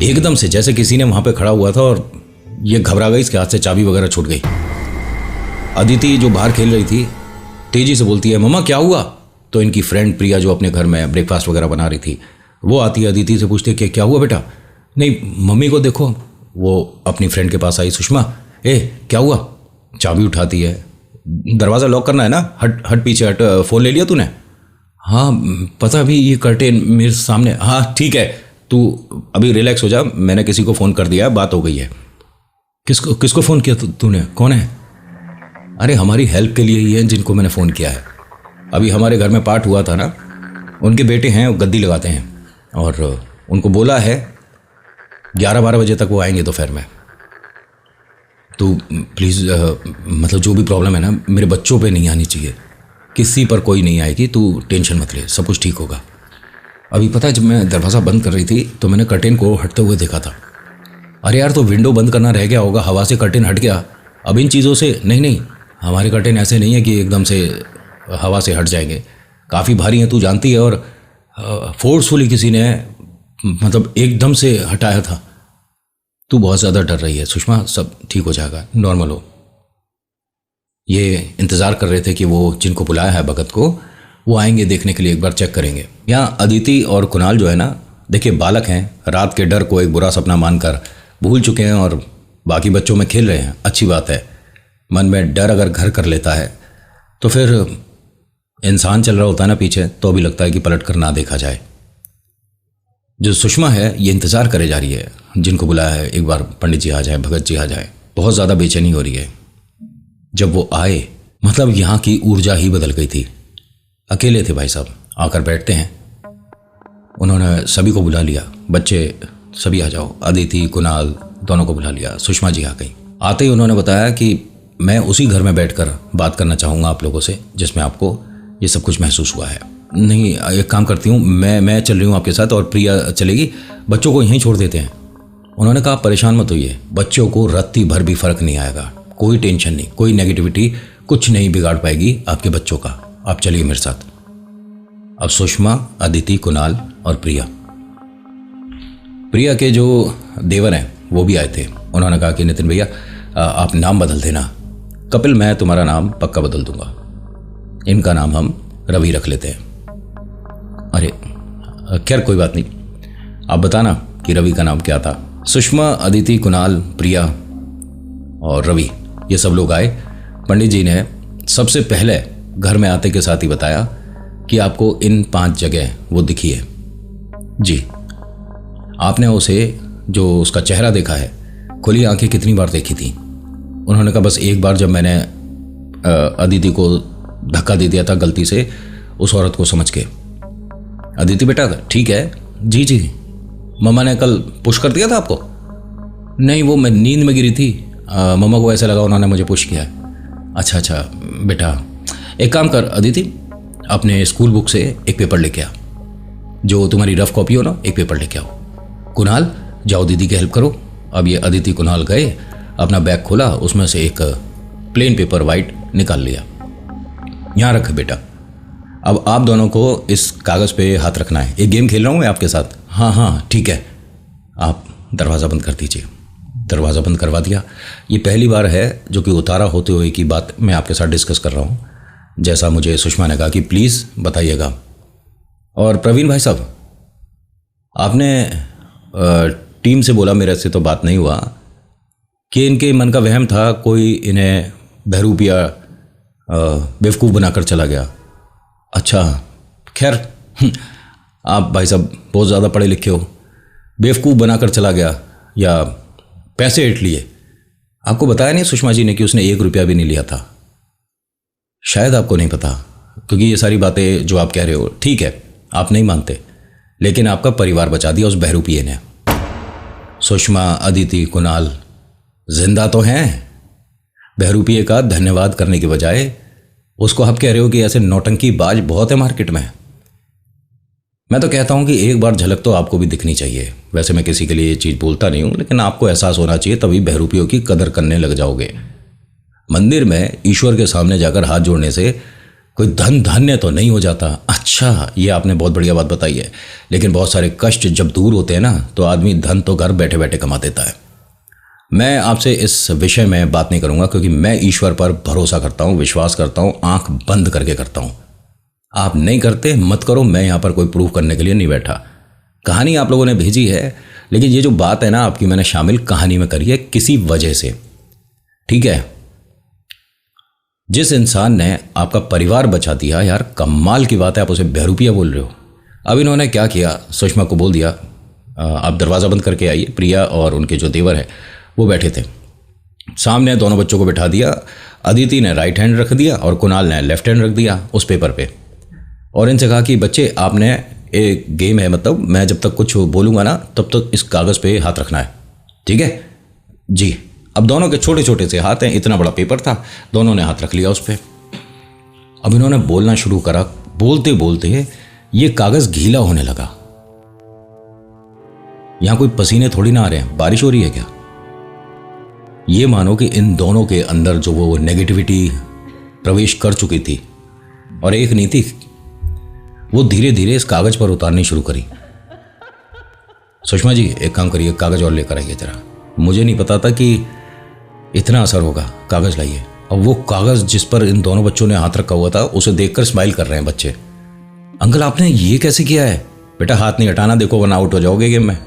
एकदम से, जैसे किसी ने वहाँ पे खड़ा हुआ था और ये घबरा गई, इसके हाथ से चाबी वगैरह छूट गई। अदिति जो बाहर खेल रही थी तेजी से बोलती है मम्मा क्या हुआ? तो इनकी फ्रेंड प्रिया जो अपने घर में ब्रेकफास्ट वगैरह बना रही थी, वो आती है, अदिति से पूछती है कि क्या हुआ बेटा? नहीं मम्मी को देखो। वो अपनी फ्रेंड के पास आई, सुषमा क्या हुआ? चाबी उठाती है, दरवाज़ा लॉक करना है ना, हट हट पीछे हट, फ़ोन ले लिया तूने? हाँ पता भी, ये कर्टेन मेरे सामने। हाँ ठीक है, तू अभी रिलैक्स हो जा, मैंने किसी को फ़ोन कर दिया है, बात हो गई है। किसको किसको फ़ोन किया तूने? कौन है? अरे हमारी हेल्प के लिए ही है जिनको मैंने फ़ोन किया है। अभी हमारे घर में पाठ हुआ था ना, उनके बेटे हैं, वो गद्दी लगाते हैं, और उनको बोला है 11-12 बजे तक वो आएंगे दोपहर में। तो प्लीज़ मतलब जो भी प्रॉब्लम है ना, मेरे बच्चों पे नहीं आनी चाहिए, किसी पर कोई नहीं आएगी, तू टेंशन मत ले, सब कुछ ठीक होगा। अभी पता है जब मैं दरवाज़ा बंद कर रही थी तो मैंने कर्टेन को हटते हुए देखा था। अरे यार तो विंडो बंद करना रह गया होगा, हवा से कर्टेन हट गया। अब इन चीज़ों से नहीं, हमारे कर्टेन ऐसे नहीं है कि एकदम से हवा से हट जाएंगे, काफ़ी भारी हैं तू जानती है, और फोर्सफुली किसी ने मतलब एकदम से हटाया था। तू बहुत ज़्यादा डर रही है सुषमा, सब ठीक हो जाएगा, नॉर्मल हो। ये इंतज़ार कर रहे थे कि वो जिनको बुलाया है भगत को, वो आएंगे देखने के लिए, एक बार चेक करेंगे। यहाँ अदिति और कुणाल जो है ना, देखिए बालक हैं, रात के डर को एक बुरा सपना मानकर भूल चुके हैं और बाकी बच्चों में खेल रहे हैं, अच्छी बात है। मन में डर अगर घर कर लेता है तो फिर इंसान चल रहा होता है ना पीछे, तो भी लगता है कि पलट कर ना देखा जाए। जो सुषमा है ये इंतज़ार करे जा रही है, जिनको बुलाया है एक बार पंडित जी आ जाए, भगत जी आ जाए, बहुत ज़्यादा बेचैनी हो रही है। जब वो आए मतलब यहाँ की ऊर्जा ही बदल गई थी। अकेले थे भाई साहब, आकर बैठते हैं, उन्होंने सभी को बुला लिया, बच्चे सभी आ जाओ, अदिति कुणाल दोनों को बुला लिया, सुषमा जी आ गई। आते ही उन्होंने बताया कि मैं उसी घर में बैठकर बात करना चाहूँगा आप लोगों से जिसमें आपको ये सब कुछ महसूस हुआ है। नहीं, एक काम करती हूँ, मैं चल रही हूँ आपके साथ और प्रिया चलेगी, बच्चों को यहीं छोड़ देते हैं। उन्होंने कहा परेशान मत होइए, बच्चों को रत्ती भर भी फर्क नहीं आएगा, कोई टेंशन नहीं, कोई नेगेटिविटी कुछ नहीं बिगाड़ पाएगी आपके बच्चों का, आप चलिए मेरे साथ। अब सुषमा, अदिति, कुणाल और प्रिया के जो देवर हैं वो भी आए थे। उन्होंने कहा कि नितिन भैया आप नाम बदल देना, कपिल मैं तुम्हारा नाम पक्का बदल दूंगा, इनका नाम हम रवि रख लेते हैं। अरे खैर कोई बात नहीं, आप बताना कि रवि का नाम क्या था। सुषमा, अदिति, कुणाल, प्रिया और रवि ये सब लोग आए। पंडित जी ने सबसे पहले घर में आते के साथ ही बताया कि आपको इन 5 जगह वो दिखी है। जी, आपने उसे जो उसका चेहरा देखा है, खुली आंखें कितनी बार देखी थी? उन्होंने कहा बस एक बार जब मैंने अदिति को धक्का दे दिया था गलती से उस औरत को समझ के। अदिति बेटा ठीक है? जी जी, मम्मा ने कल पुश कर दिया था आपको? नहीं, वो मैं नींद में गिरी थी, मम्मा को ऐसा लगा उन्होंने मुझे पुश किया। अच्छा बेटा, एक काम कर अदिति, अपने स्कूल बुक से एक पेपर लेके आ, जो तुम्हारी रफ कॉपी हो ना, एक पेपर लेके आओ। कुणाल जाओ दीदी की हेल्प करो। अब ये अदिति कुणाल गए, अपना बैग खोला, उसमें से एक प्लेन पेपर वाइट निकाल लिया। यहाँ रख बेटा, अब आप दोनों को इस कागज़ पे हाथ रखना है, एक गेम खेल रहा हूँ मैं आपके साथ। हाँ ठीक है, आप दरवाज़ा बंद कर दीजिए। दरवाज़ा बंद करवा दिया। ये पहली बार है जो कि उतारा होते हुए की बात मैं आपके साथ डिस्कस कर रहा हूँ। जैसा मुझे सुषमा ने कहा कि प्लीज़ बताइएगा। और प्रवीण भाई साहब, आपने टीम से बोला, मेरे से तो बात नहीं हुआ, कि इनके मन का वहम था कोई इन्हें बहरूपिया बेवकूफ़ बनाकर चला गया। अच्छा खैर, आप भाई साहब बहुत ज़्यादा पढ़े लिखे हो, बेवकूफ़ बनाकर चला गया या पैसे ऐंठ लिए? आपको बताया नहीं सुषमा जी ने कि उसने 1 रुपया भी नहीं लिया था? शायद आपको नहीं पता, क्योंकि ये सारी बातें जो आप कह रहे हो ठीक है, आप नहीं मानते, लेकिन आपका परिवार बचा दिया उस बहरूपिये ने। सुषमा, अदिति, कुणाल जिंदा तो हैं। बहरूपिये का धन्यवाद करने के बजाय उसको आप कह रहे हो कि ऐसे नौटंकी बाज बहुत है मार्केट में। मैं तो कहता हूं कि एक बार झलक तो आपको भी दिखनी चाहिए। वैसे मैं किसी के लिए ये चीज़ बोलता नहीं हूं, लेकिन आपको एहसास होना चाहिए, तभी बहरूपियों की कदर करने लग जाओगे। मंदिर में ईश्वर के सामने जाकर हाथ जोड़ने से कोई धन धान्य तो नहीं हो जाता। अच्छा, ये आपने बहुत बढ़िया बात बताई है, लेकिन बहुत सारे कष्ट जब दूर होते हैं ना, तो आदमी धन तो घर बैठे बैठे कमा देता है। मैं आपसे इस विषय में बात नहीं करूंगा, क्योंकि मैं ईश्वर पर भरोसा करता हूं, विश्वास करता हूं, आंख बंद करके करता हूं। आप नहीं करते मत करो, मैं यहां पर कोई प्रूफ करने के लिए नहीं बैठा। कहानी आप लोगों ने भेजी है, लेकिन ये जो बात है ना आपकी, मैंने शामिल कहानी में करी है किसी वजह से, ठीक है? जिस इंसान ने आपका परिवार बचा दिया, यार कमाल की बात है, आप उसे बहरूपिया बोल रहे हो। अब इन्होंने क्या किया, सुषमा को बोल दिया आप दरवाज़ा बंद करके आइए। प्रिया और उनके जो देवर है वो बैठे थे सामने, दोनों बच्चों को बैठा दिया। अदिति ने राइट हैंड रख दिया और कुणाल ने लेफ्ट हैंड रख दिया उस पेपर पे, और इनसे कहा कि बच्चे आपने, एक गेम है, मतलब मैं जब तक कुछ बोलूँगा ना तब तक इस कागज़ पे हाथ रखना है, ठीक है जी? अब दोनों के छोटे छोटे से हाथ हैं, इतना बड़ा पेपर था, दोनों ने हाथ रख लिया उस पर। अब इन्होंने बोलना शुरू करा, बोलते बोलते ये कागज़ गीला होने लगा। यहां कोई पसीने थोड़ी ना आ रहे हैं, बारिश हो रही है क्या? ये मानो कि इन दोनों के अंदर जो वो नेगेटिविटी प्रवेश कर चुकी थी और एक नहीं थी, वो धीरे धीरे इस कागज पर उतारनी शुरू करी। सुषमा जी एक काम करिए, कागज और लेकर आइए जरा। मुझे नहीं पता था कि इतना असर होगा, कागज लाइए। और वो कागज जिस पर इन दोनों बच्चों ने हाथ रखा हुआ था, उसे देखकर स्माइल कर रहे हैं बच्चे। अंकल आपने ये कैसे किया है? बेटा हाथ नहीं हटाना, देखो वरना आउट हो जाओगे गेम में।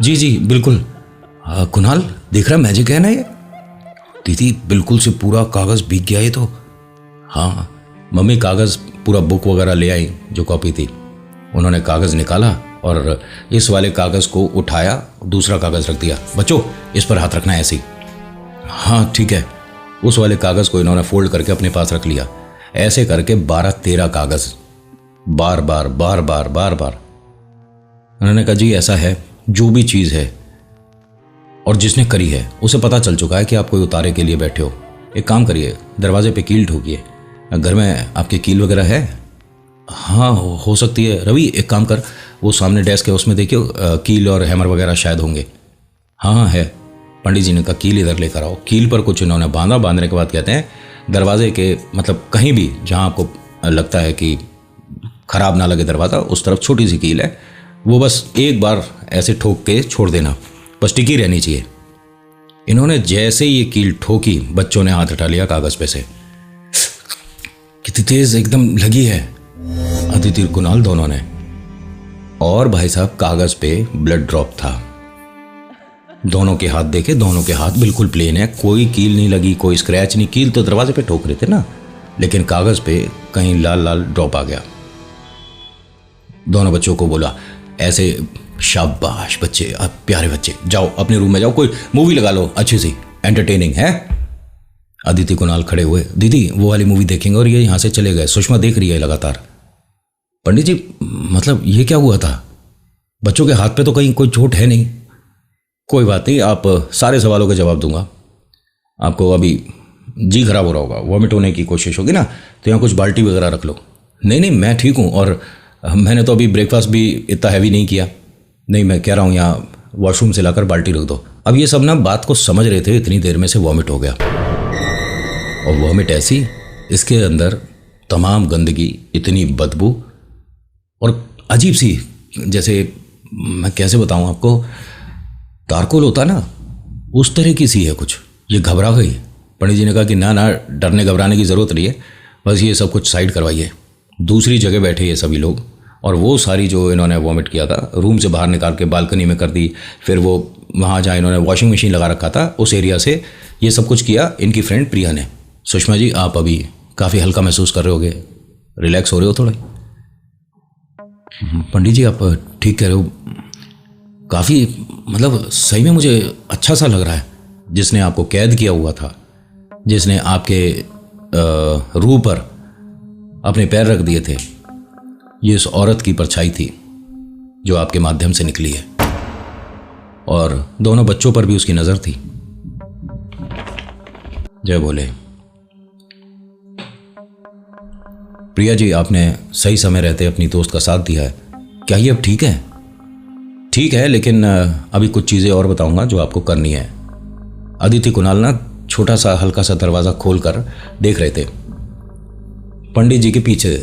जी जी बिल्कुल। कुणाल देख रहा मैजिक है ना ये? दीदी बिल्कुल से पूरा कागज भीग गया ये तो। हाँ मम्मी कागज पूरा बुक वगैरह ले आई, जो कॉपी थी। उन्होंने कागज निकाला और इस वाले कागज को उठाया, दूसरा कागज रख दिया। बच्चों इस पर हाथ रखना है ऐसे ही। हाँ ठीक है। उस वाले कागज को इन्होंने फोल्ड करके अपने पास रख लिया। ऐसे करके 12-13 कागज बार बार बार बार बार बार। उन्होंने कहा जी ऐसा है, जो भी चीज़ है और जिसने करी है उसे पता चल चुका है कि आप कोई उतारे के लिए बैठे हो। एक काम करिए, दरवाजे पे कील ठोकिए। घर में आपके कील वगैरह है? हाँ हो सकती है। रवि एक काम कर, वो सामने डेस्क है उसमें देखियो, कील और हैमर वगैरह शायद होंगे। हाँ हाँ है। पंडित जी ने कहा कील इधर लेकर आओ। कील पर कुछ इन्होंने बांधा। बांधने के बाद कहते हैं दरवाजे के मतलब कहीं भी जहाँ आपको लगता है कि खराब ना लगे दरवाज़ा, उस तरफ छोटी सी कील है, वो बस एक बार ऐसे ठोक के छोड़ देना, बस टिकी रहनी चाहिए। इन्होंने जैसे ये कील ठोकी, बच्चों ने हाथ हटा लिया कागज़ पे से। कितनी तेज एकदम लगी है। अदिति और कुणाल दोनों ने। और भाई साहब कागज़ पे ब्लड ड्रॉप था। दोनों के हाथ देखे, दोनों के हाथ बिल्कुल प्लेन है, कोई कील नहीं लगी, कोई स्क्रैच नहीं। कील तो दरवाजे पे ठोक रहे थे ना, लेकिन कागज़ पे कहीं लाल लाल ड्रॉप आ गया। दोनों बच्चों को बोला ऐसे, शाबाश बच्चे, अब प्यारे बच्चे, जाओ अपने रूम में जाओ, कोई मूवी लगा लो अच्छी सी, एंटरटेनिंग है। अदिति कुणाल खड़े हुए, दीदी वो वाली मूवी देखेंगे, और ये यहाँ से चले गए। सुषमा देख रही है लगातार। पंडित जी मतलब ये क्या हुआ था? बच्चों के हाथ पे तो कहीं कोई चोट है नहीं। कोई बात नहीं, आप सारे सवालों के जवाब दूंगा। आपको अभी जी खराब हो रहा होगा, वॉमिट होने की कोशिश होगी ना, तो यहाँ कुछ बाल्टी वगैरह रख लो। नहीं नहीं मैं ठीक हूँ, और मैंने तो अभी ब्रेकफास्ट भी इतना हैवी नहीं किया। नहीं मैं कह रहा हूँ यहाँ वॉशरूम से लाकर बाल्टी रख दो। अब ये सब ना बात को समझ रहे थे, इतनी देर में से वॉमिट हो गया। और वॉमिट ऐसी, इसके अंदर तमाम गंदगी, इतनी बदबू और अजीब सी, जैसे मैं कैसे बताऊँ आपको, तारकोल होता ना, उस तरह की सी है कुछ। ये घबरा गई। पंडित जी ने कहा कि ना ना डरने घबराने की ज़रूरत नहीं है, बस ये सब कुछ साइड करवाइए। दूसरी जगह बैठे ये सभी लोग, और वो सारी जो इन्होंने वॉमिट किया था रूम से बाहर निकाल के बालकनी में कर दी। फिर वो वहाँ जहाँ इन्होंने वॉशिंग मशीन लगा रखा था उस एरिया से ये सब कुछ किया इनकी फ्रेंड प्रिया ने। सुषमा जी आप अभी काफ़ी हल्का महसूस कर रहे होगे, रिलैक्स हो रहे हो थोड़ा? पंडित जी आप ठीक कह रहे हो, काफ़ी मतलब सही में मुझे अच्छा सा लग रहा है। जिसने आपको कैद किया हुआ था, जिसने आपके रूह पर अपने पैर रख दिए थे, ये उस औरत की परछाई थी जो आपके माध्यम से निकली है, और दोनों बच्चों पर भी उसकी नज़र थी। जय बोले। प्रिया जी आपने सही समय रहते अपनी दोस्त का साथ दिया है। क्या ये अब ठीक है? ठीक है, लेकिन अभी कुछ चीज़ें और बताऊंगा जो आपको करनी है। अदिति कुणाल ना छोटा सा हल्का सा दरवाज़ा खोलकर देख रहे थे पंडित जी के पीछे।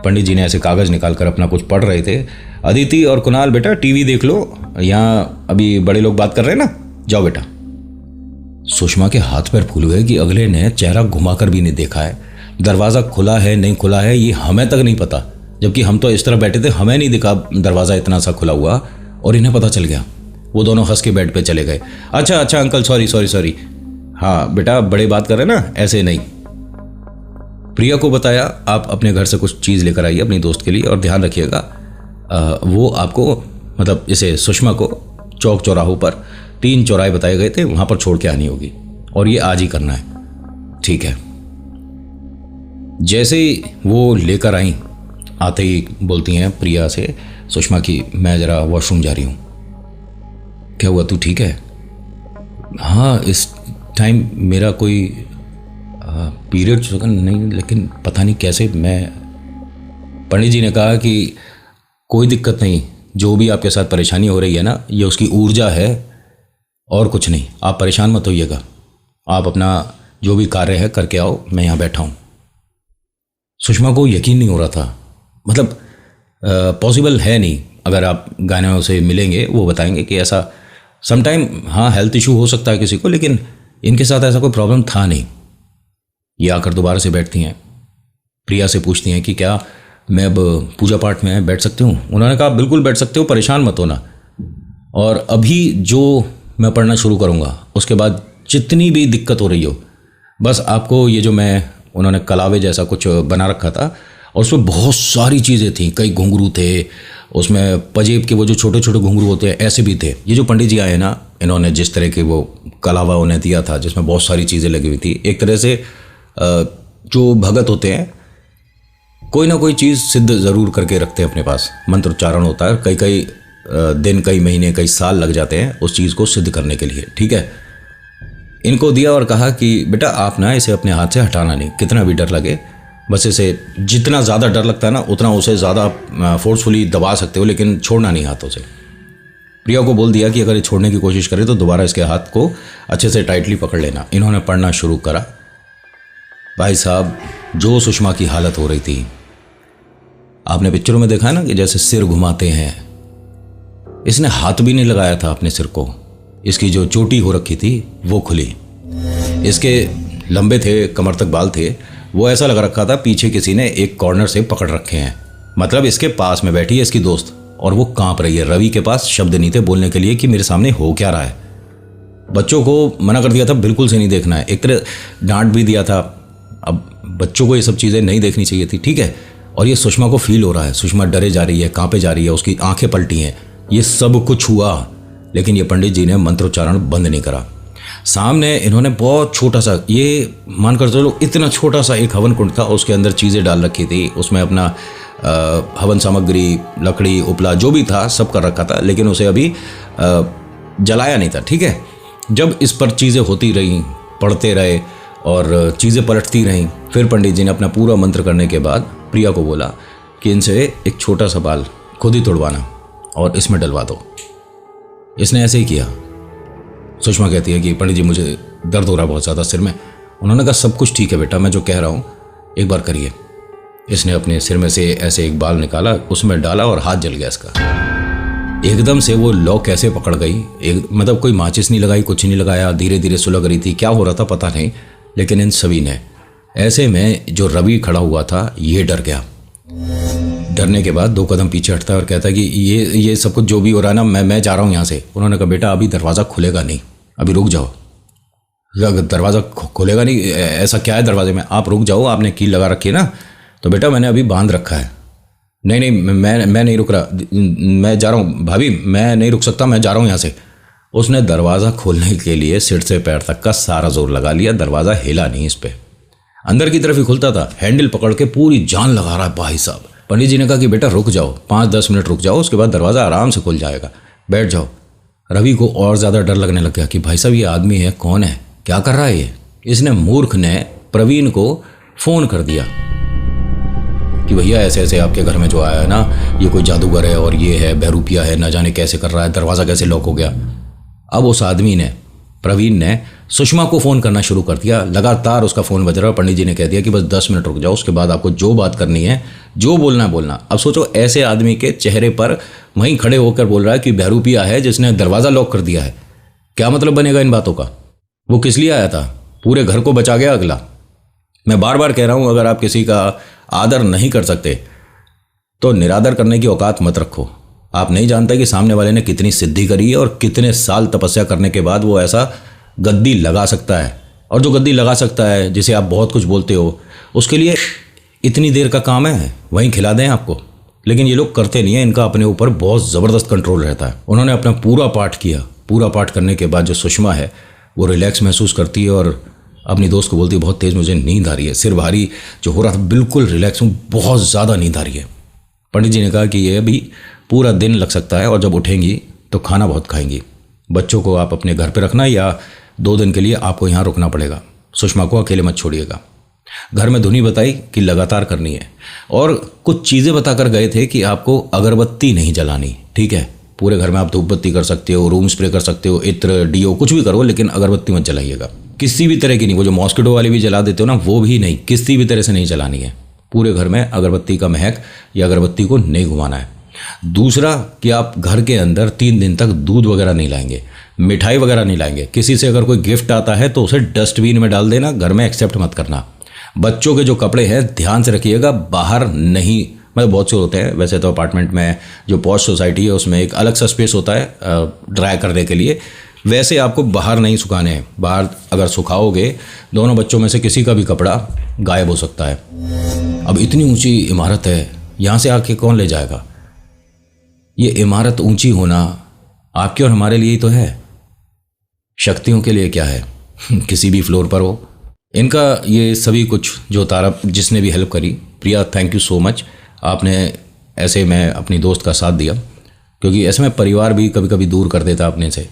पंडित जी ने ऐसे कागज़ निकाल कर अपना कुछ पढ़ रहे थे। अदिति और कुणाल बेटा टीवी देख लो, यहाँ अभी बड़े लोग बात कर रहे हैं ना, जाओ बेटा। सुषमा के हाथ पैर फूल गए कि अगले ने चेहरा घुमाकर भी नहीं देखा है। दरवाज़ा खुला है नहीं खुला है ये हमें तक नहीं पता, जबकि हम तो इस तरह बैठे थे, हमें नहीं दिखा दरवाज़ा इतना सा खुला हुआ, और इन्हें पता चल गया। वो दोनों हंस के बेड पे चले गए। अच्छा अच्छा अंकल, सॉरी सॉरी सॉरी, हाँ बेटा बड़े बात कर रहे हैं ना, ऐसे नहीं। प्रिया को बताया आप अपने घर से कुछ चीज़ लेकर आइए अपनी दोस्त के लिए, और ध्यान रखिएगा वो आपको मतलब जैसे सुषमा को चौक चौराहों पर 3 चौराहे बताए गए थे, वहाँ पर छोड़ के आनी होगी, और ये आज ही करना है। ठीक है। जैसे ही वो लेकर आई, आते ही बोलती हैं प्रिया से सुषमा की, मैं ज़रा वॉशरूम जा रही हूँ। क्या हुआ, तू ठीक है? हाँ इस टाइम मेरा कोई पीरियड नहीं, लेकिन पता नहीं कैसे मैं। पंडित जी ने कहा कि कोई दिक्कत नहीं, जो भी आपके साथ परेशानी हो रही है ना, ये उसकी ऊर्जा है और कुछ नहीं। आप परेशान मत होइएगा, आप अपना जो भी कार्य है करके आओ, मैं यहाँ बैठा हूँ। सुषमा को यकीन नहीं हो रहा था, मतलब पॉसिबल है नहीं। अगर आप गाने से मिलेंगे वो बताएंगे कि ऐसा समटाइम, हाँ हेल्थ इशू हो सकता है किसी को, लेकिन इनके साथ ऐसा कोई प्रॉब्लम था नहीं। ये आकर दोबारा से बैठती हैं, प्रिया से पूछती हैं कि क्या मैं अब पूजा पाठ में बैठ सकती हूँ? उन्होंने कहा बिल्कुल बैठ सकते हो, परेशान मत होना। और अभी जो मैं पढ़ना शुरू करूँगा उसके बाद जितनी भी दिक्कत हो रही हो, बस आपको ये जो मैं, उन्होंने कलावे जैसा कुछ बना रखा था, और उसमें बहुत सारी चीज़ें थी, कई घुंघरू थे उसमें, पजेब के वो जो छोटे छोटे घुंघरू होते हैं ऐसे भी थे। ये जो पंडित जी आए ना, इन्होंने जिस तरह के वो कलावा उन्हें दिया था जिसमें बहुत सारी चीज़ें लगी हुई थी, एक तरह से जो भगत होते हैं कोई ना कोई चीज़ सिद्ध ज़रूर करके रखते हैं अपने पास, मंत्र उच्चारण होता है, कई कई दिन, कई महीने, कई साल लग जाते हैं उस चीज़ को सिद्ध करने के लिए। ठीक है, इनको दिया और कहा कि बेटा आप ना इसे अपने हाथ से हटाना नहीं, कितना भी डर लगे, बस इसे जितना ज़्यादा डर लगता है ना उतना उसे ज़्यादा फोर्सफुली दबा सकते हो, लेकिन छोड़ना नहीं हाथों से। प्रिया को बोल दिया कि अगर ये छोड़ने की कोशिश करे तो दोबारा इसके हाथ को अच्छे से टाइटली पकड़ लेना। इन्होंने पढ़ना शुरू करा। भाई साहब, जो सुषमा की हालत हो रही थी, आपने पिक्चरों में देखा है ना कि जैसे सिर घुमाते हैं, इसने हाथ भी नहीं लगाया था अपने सिर को। इसकी जो चोटी हो रखी थी वो खुली, इसके लंबे थे, कमर तक बाल थे, वो ऐसा लग रखा था पीछे किसी ने एक कॉर्नर से पकड़ रखे हैं। मतलब इसके पास में बैठी है इसकी दोस्त और वो कांप रही है। रवि के पास शब्द नहीं थे बोलने के लिए कि मेरे सामने हो क्या रहा है। बच्चों को मना कर दिया था बिल्कुल से नहीं देखना है, एक तरह डांट भी दिया था। अब बच्चों को ये सब चीज़ें नहीं देखनी चाहिए थी, ठीक है। और ये सुषमा को फील हो रहा है, सुषमा डरे जा रही है, कांपे जा रही है, उसकी आंखें पलटी हैं, ये सब कुछ हुआ। लेकिन ये पंडित जी ने मंत्रोच्चारण बंद नहीं करा। सामने इन्होंने बहुत छोटा सा, ये मानकर चलो इतना छोटा सा एक हवन कुंड था, उसके अंदर चीज़ें डाल रखी थी, उसमें अपना हवन सामग्री, लकड़ी, उपला जो भी था सब कर रखा था, लेकिन उसे अभी जलाया नहीं था। ठीक है, जब इस पर चीज़ें होती रहीं, पढ़ते रहे और चीज़ें पलटती रहीं, फिर पंडित जी ने अपना पूरा मंत्र करने के बाद प्रिया को बोला कि इनसे एक छोटा सा बाल खुद ही तोड़वाना और इसमें डलवा दो। इसने ऐसे ही किया। सुषमा कहती है कि पंडित जी मुझे दर्द हो रहा है बहुत ज़्यादा सिर में। उन्होंने कहा सब कुछ ठीक है बेटा, मैं जो कह रहा हूँ एक बार करिए। इसने अपने सिर में से ऐसे एक बाल निकाला, उसमें डाला और हाथ जल गया इसका। एकदम से वो लौ कैसे पकड़ गई, मतलब कोई माचिस नहीं लगाई, कुछ नहीं लगाया, धीरे धीरे सुलग रही थी। क्या हो रहा था पता नहीं, लेकिन इन सभी ने, ऐसे में जो रवि खड़ा हुआ था ये डर गया। डरने के बाद 2 कदम पीछे हटता है और कहता है कि ये सब कुछ जो भी हो रहा है ना, मैं जा रहा हूँ यहाँ से। उन्होंने कहा बेटा अभी दरवाज़ा खुलेगा नहीं, अभी रुक जाओ। दरवाज़ा खुलेगा नहीं, ऐसा क्या है दरवाजे में, आप रुक जाओ, आपने कील लगा रखी है ना। तो बेटा मैंने अभी बांध रखा है। नहीं, मैं नहीं रुक रहा, मैं जा रहा हूँ भाभी, मैं नहीं रुक सकता, मैं जा रहा हूँ यहाँ से। उसने दरवाज़ा खोलने के लिए सिर से पैर तक का सारा जोर लगा लिया, दरवाज़ा हिला नहीं इस पर, अंदर की तरफ ही खुलता था। हैंडल पकड़ के पूरी जान लगा रहा है भाई साहब। पंडित जी ने कहा कि बेटा रुक जाओ, 5-10 मिनट रुक जाओ, उसके बाद दरवाज़ा आराम से खुल जाएगा, बैठ जाओ। रवि को और ज़्यादा डर लगने लग गया कि भाई साहब ये आदमी है, कौन है, क्या कर रहा है ये। इसने मूर्ख ने प्रवीण को फ़ोन कर दिया कि भैया ऐसे ऐसे आपके घर में जो आया है ना, ये कोई जादूगर है और ये है बहरूपिया है, ना जाने कैसे कर रहा है, दरवाज़ा कैसे लॉक हो गया। अब उस आदमी ने, प्रवीण ने, सुषमा को फ़ोन करना शुरू कर दिया। लगातार उसका फ़ोन बज रहा है। पंडित जी ने कह दिया कि बस 10 मिनट रुक जाओ, उसके बाद आपको जो बात करनी है, जो बोलना है बोलना। अब सोचो ऐसे आदमी के चेहरे पर वहीं खड़े होकर बोल रहा है कि बहरूपिया है जिसने दरवाज़ा लॉक कर दिया है। क्या मतलब बनेगा इन बातों का। वो किस लिए आया था, पूरे घर को बचा गया अगला। मैं बार बार कह रहा हूँ, अगर आप किसी का आदर नहीं कर सकते तो निरादर करने की औकात मत रखो। आप नहीं जानते कि सामने वाले ने कितनी सिद्धि करी है और कितने साल तपस्या करने के बाद वो ऐसा गद्दी लगा सकता है। और जो गद्दी लगा सकता है, जिसे आप बहुत कुछ बोलते हो, उसके लिए इतनी देर का काम है, वहीं खिला दें आपको। लेकिन ये लोग करते नहीं है, इनका अपने ऊपर बहुत ज़बरदस्त कंट्रोल रहता है। उन्होंने अपना पूरा पाठ किया। पूरा पाठ करने के बाद जो सुषमा है वो रिलैक्स महसूस करती है और अपनी दोस्त को बोलती है बहुत तेज़ मुझे नींद आ रही है, सिर भारी जो हो रहा था, बिल्कुल रिलैक्स हूँ, बहुत ज़्यादा नींद आ रही है। पंडित जी ने कहा कि ये अभी पूरा दिन लग सकता है और जब उठेंगी तो खाना बहुत खाएंगी। बच्चों को आप अपने घर पे रखना या 2 दिन के लिए आपको यहाँ रुकना पड़ेगा। सुषमा को अकेले मत छोड़िएगा। घर में धुनी बताई कि लगातार करनी है और कुछ चीज़ें बताकर गए थे कि आपको अगरबत्ती नहीं जलानी, ठीक है। पूरे घर में आप धूप बत्ती कर सकते हो, रूम स्प्रे कर सकते हो, इत्र, डीओ, कुछ भी करो, लेकिन अगरबत्ती मत जलाइएगा किसी भी तरह की नहीं। वो जो मॉस्किटो वाली भी जला देते हो ना, वो भी नहीं, किसी भी तरह से नहीं जलानी है। पूरे घर में अगरबत्ती का महक या अगरबत्ती को नहीं घुमाना है। दूसरा कि आप घर के अंदर 3 दिन तक दूध वगैरह नहीं लाएंगे, मिठाई वगैरह नहीं लाएंगे। किसी से अगर कोई गिफ्ट आता है तो उसे डस्टबिन में डाल देना, घर में एक्सेप्ट मत करना। बच्चों के जो कपड़े हैं ध्यान से रखिएगा, बाहर नहीं, मतलब बहुत से होते हैं वैसे तो अपार्टमेंट में, जो पॉश सोसाइटी है उसमें एक अलग सा स्पेस होता है ड्राई करने के लिए, वैसे आपको बाहर नहीं सुखाने हैं। बाहर अगर सुखाओगे, दोनों बच्चों में से किसी का भी कपड़ा गायब हो सकता है। अब इतनी ऊंची इमारत है, यहाँ से आके कौन ले जाएगा। ये इमारत ऊंची होना आपके और हमारे लिए ही तो है, शक्तियों के लिए क्या है किसी भी फ्लोर पर हो। इनका ये सभी कुछ जो तारा, जिसने भी हेल्प करी, प्रिया थैंक यू सो मच, आपने ऐसे मैं अपनी दोस्त का साथ दिया, क्योंकि ऐसे में परिवार भी कभी कभी दूर कर देता अपने से,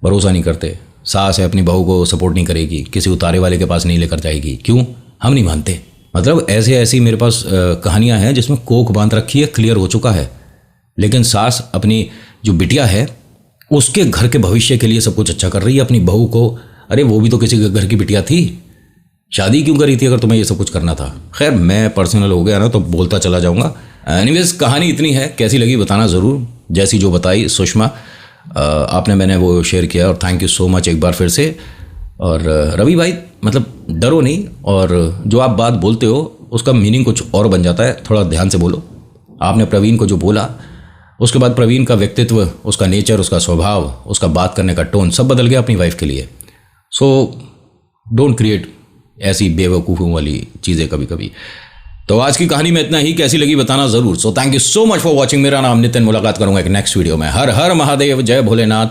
भरोसा नहीं करते। सास है अपनी बहू को सपोर्ट नहीं करेगी, किसी उतारे वाले के पास नहीं लेकर जाएगी, क्यों? हम नहीं मानते। मतलब ऐसी मेरे पास कहानियाँ हैं जिसमें कोक बांध रखी है, क्लियर हो चुका है, लेकिन सास अपनी जो बिटिया है उसके घर के भविष्य के लिए सब कुछ अच्छा कर रही है। अपनी बहू को, अरे वो भी तो किसी घर की बिटिया थी, शादी क्यों करी थी अगर तुम्हें ये सब कुछ करना था? खैर मैं पर्सनल हो गया ना तो बोलता चला जाऊंगा। एनीवेज कहानी इतनी है, कैसी लगी बताना ज़रूर। जैसी जो बताई सुषमा आपने, मैंने वो शेयर किया और थैंक यू सो मच एक बार फिर से। और रवि भाई मतलब डरो नहीं, और जो आप बात बोलते हो उसका मीनिंग कुछ और बन जाता है, थोड़ा ध्यान से बोलो। आपने प्रवीण को जो बोला उसके बाद प्रवीण का व्यक्तित्व, उसका नेचर, उसका स्वभाव, उसका बात करने का टोन सब बदल गया अपनी वाइफ के लिए। सो डोंट क्रिएट ऐसी बेवकूफ़ों वाली चीज़ें कभी कभी। तो आज की कहानी में इतना ही, कैसी लगी बताना ज़रूर। So thank you so much for watching. मेरा नाम नितिन, मुलाकात करूंगा एक नेक्स्ट वीडियो में। हर हर महादेव, जय भोलेनाथ,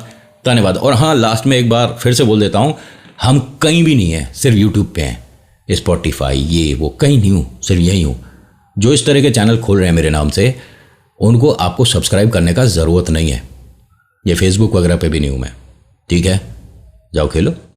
धन्यवाद। और हाँ, लास्ट में एक बार फिर से बोल देता हूँ, हम कहीं भी नहीं हैं, सिर्फ यूट्यूब पे हैं, स्पॉटिफाई ये वो, कहीं नहीं हूँ, सिर्फ यही हूँ। जो इस तरह के चैनल खोल रहे हैं मेरे नाम से, उनको आपको सब्सक्राइब करने का ज़रूरत नहीं है। ये फेसबुक वगैरह पे भी नहीं हूँ मैं, ठीक है? जाओ खेलो।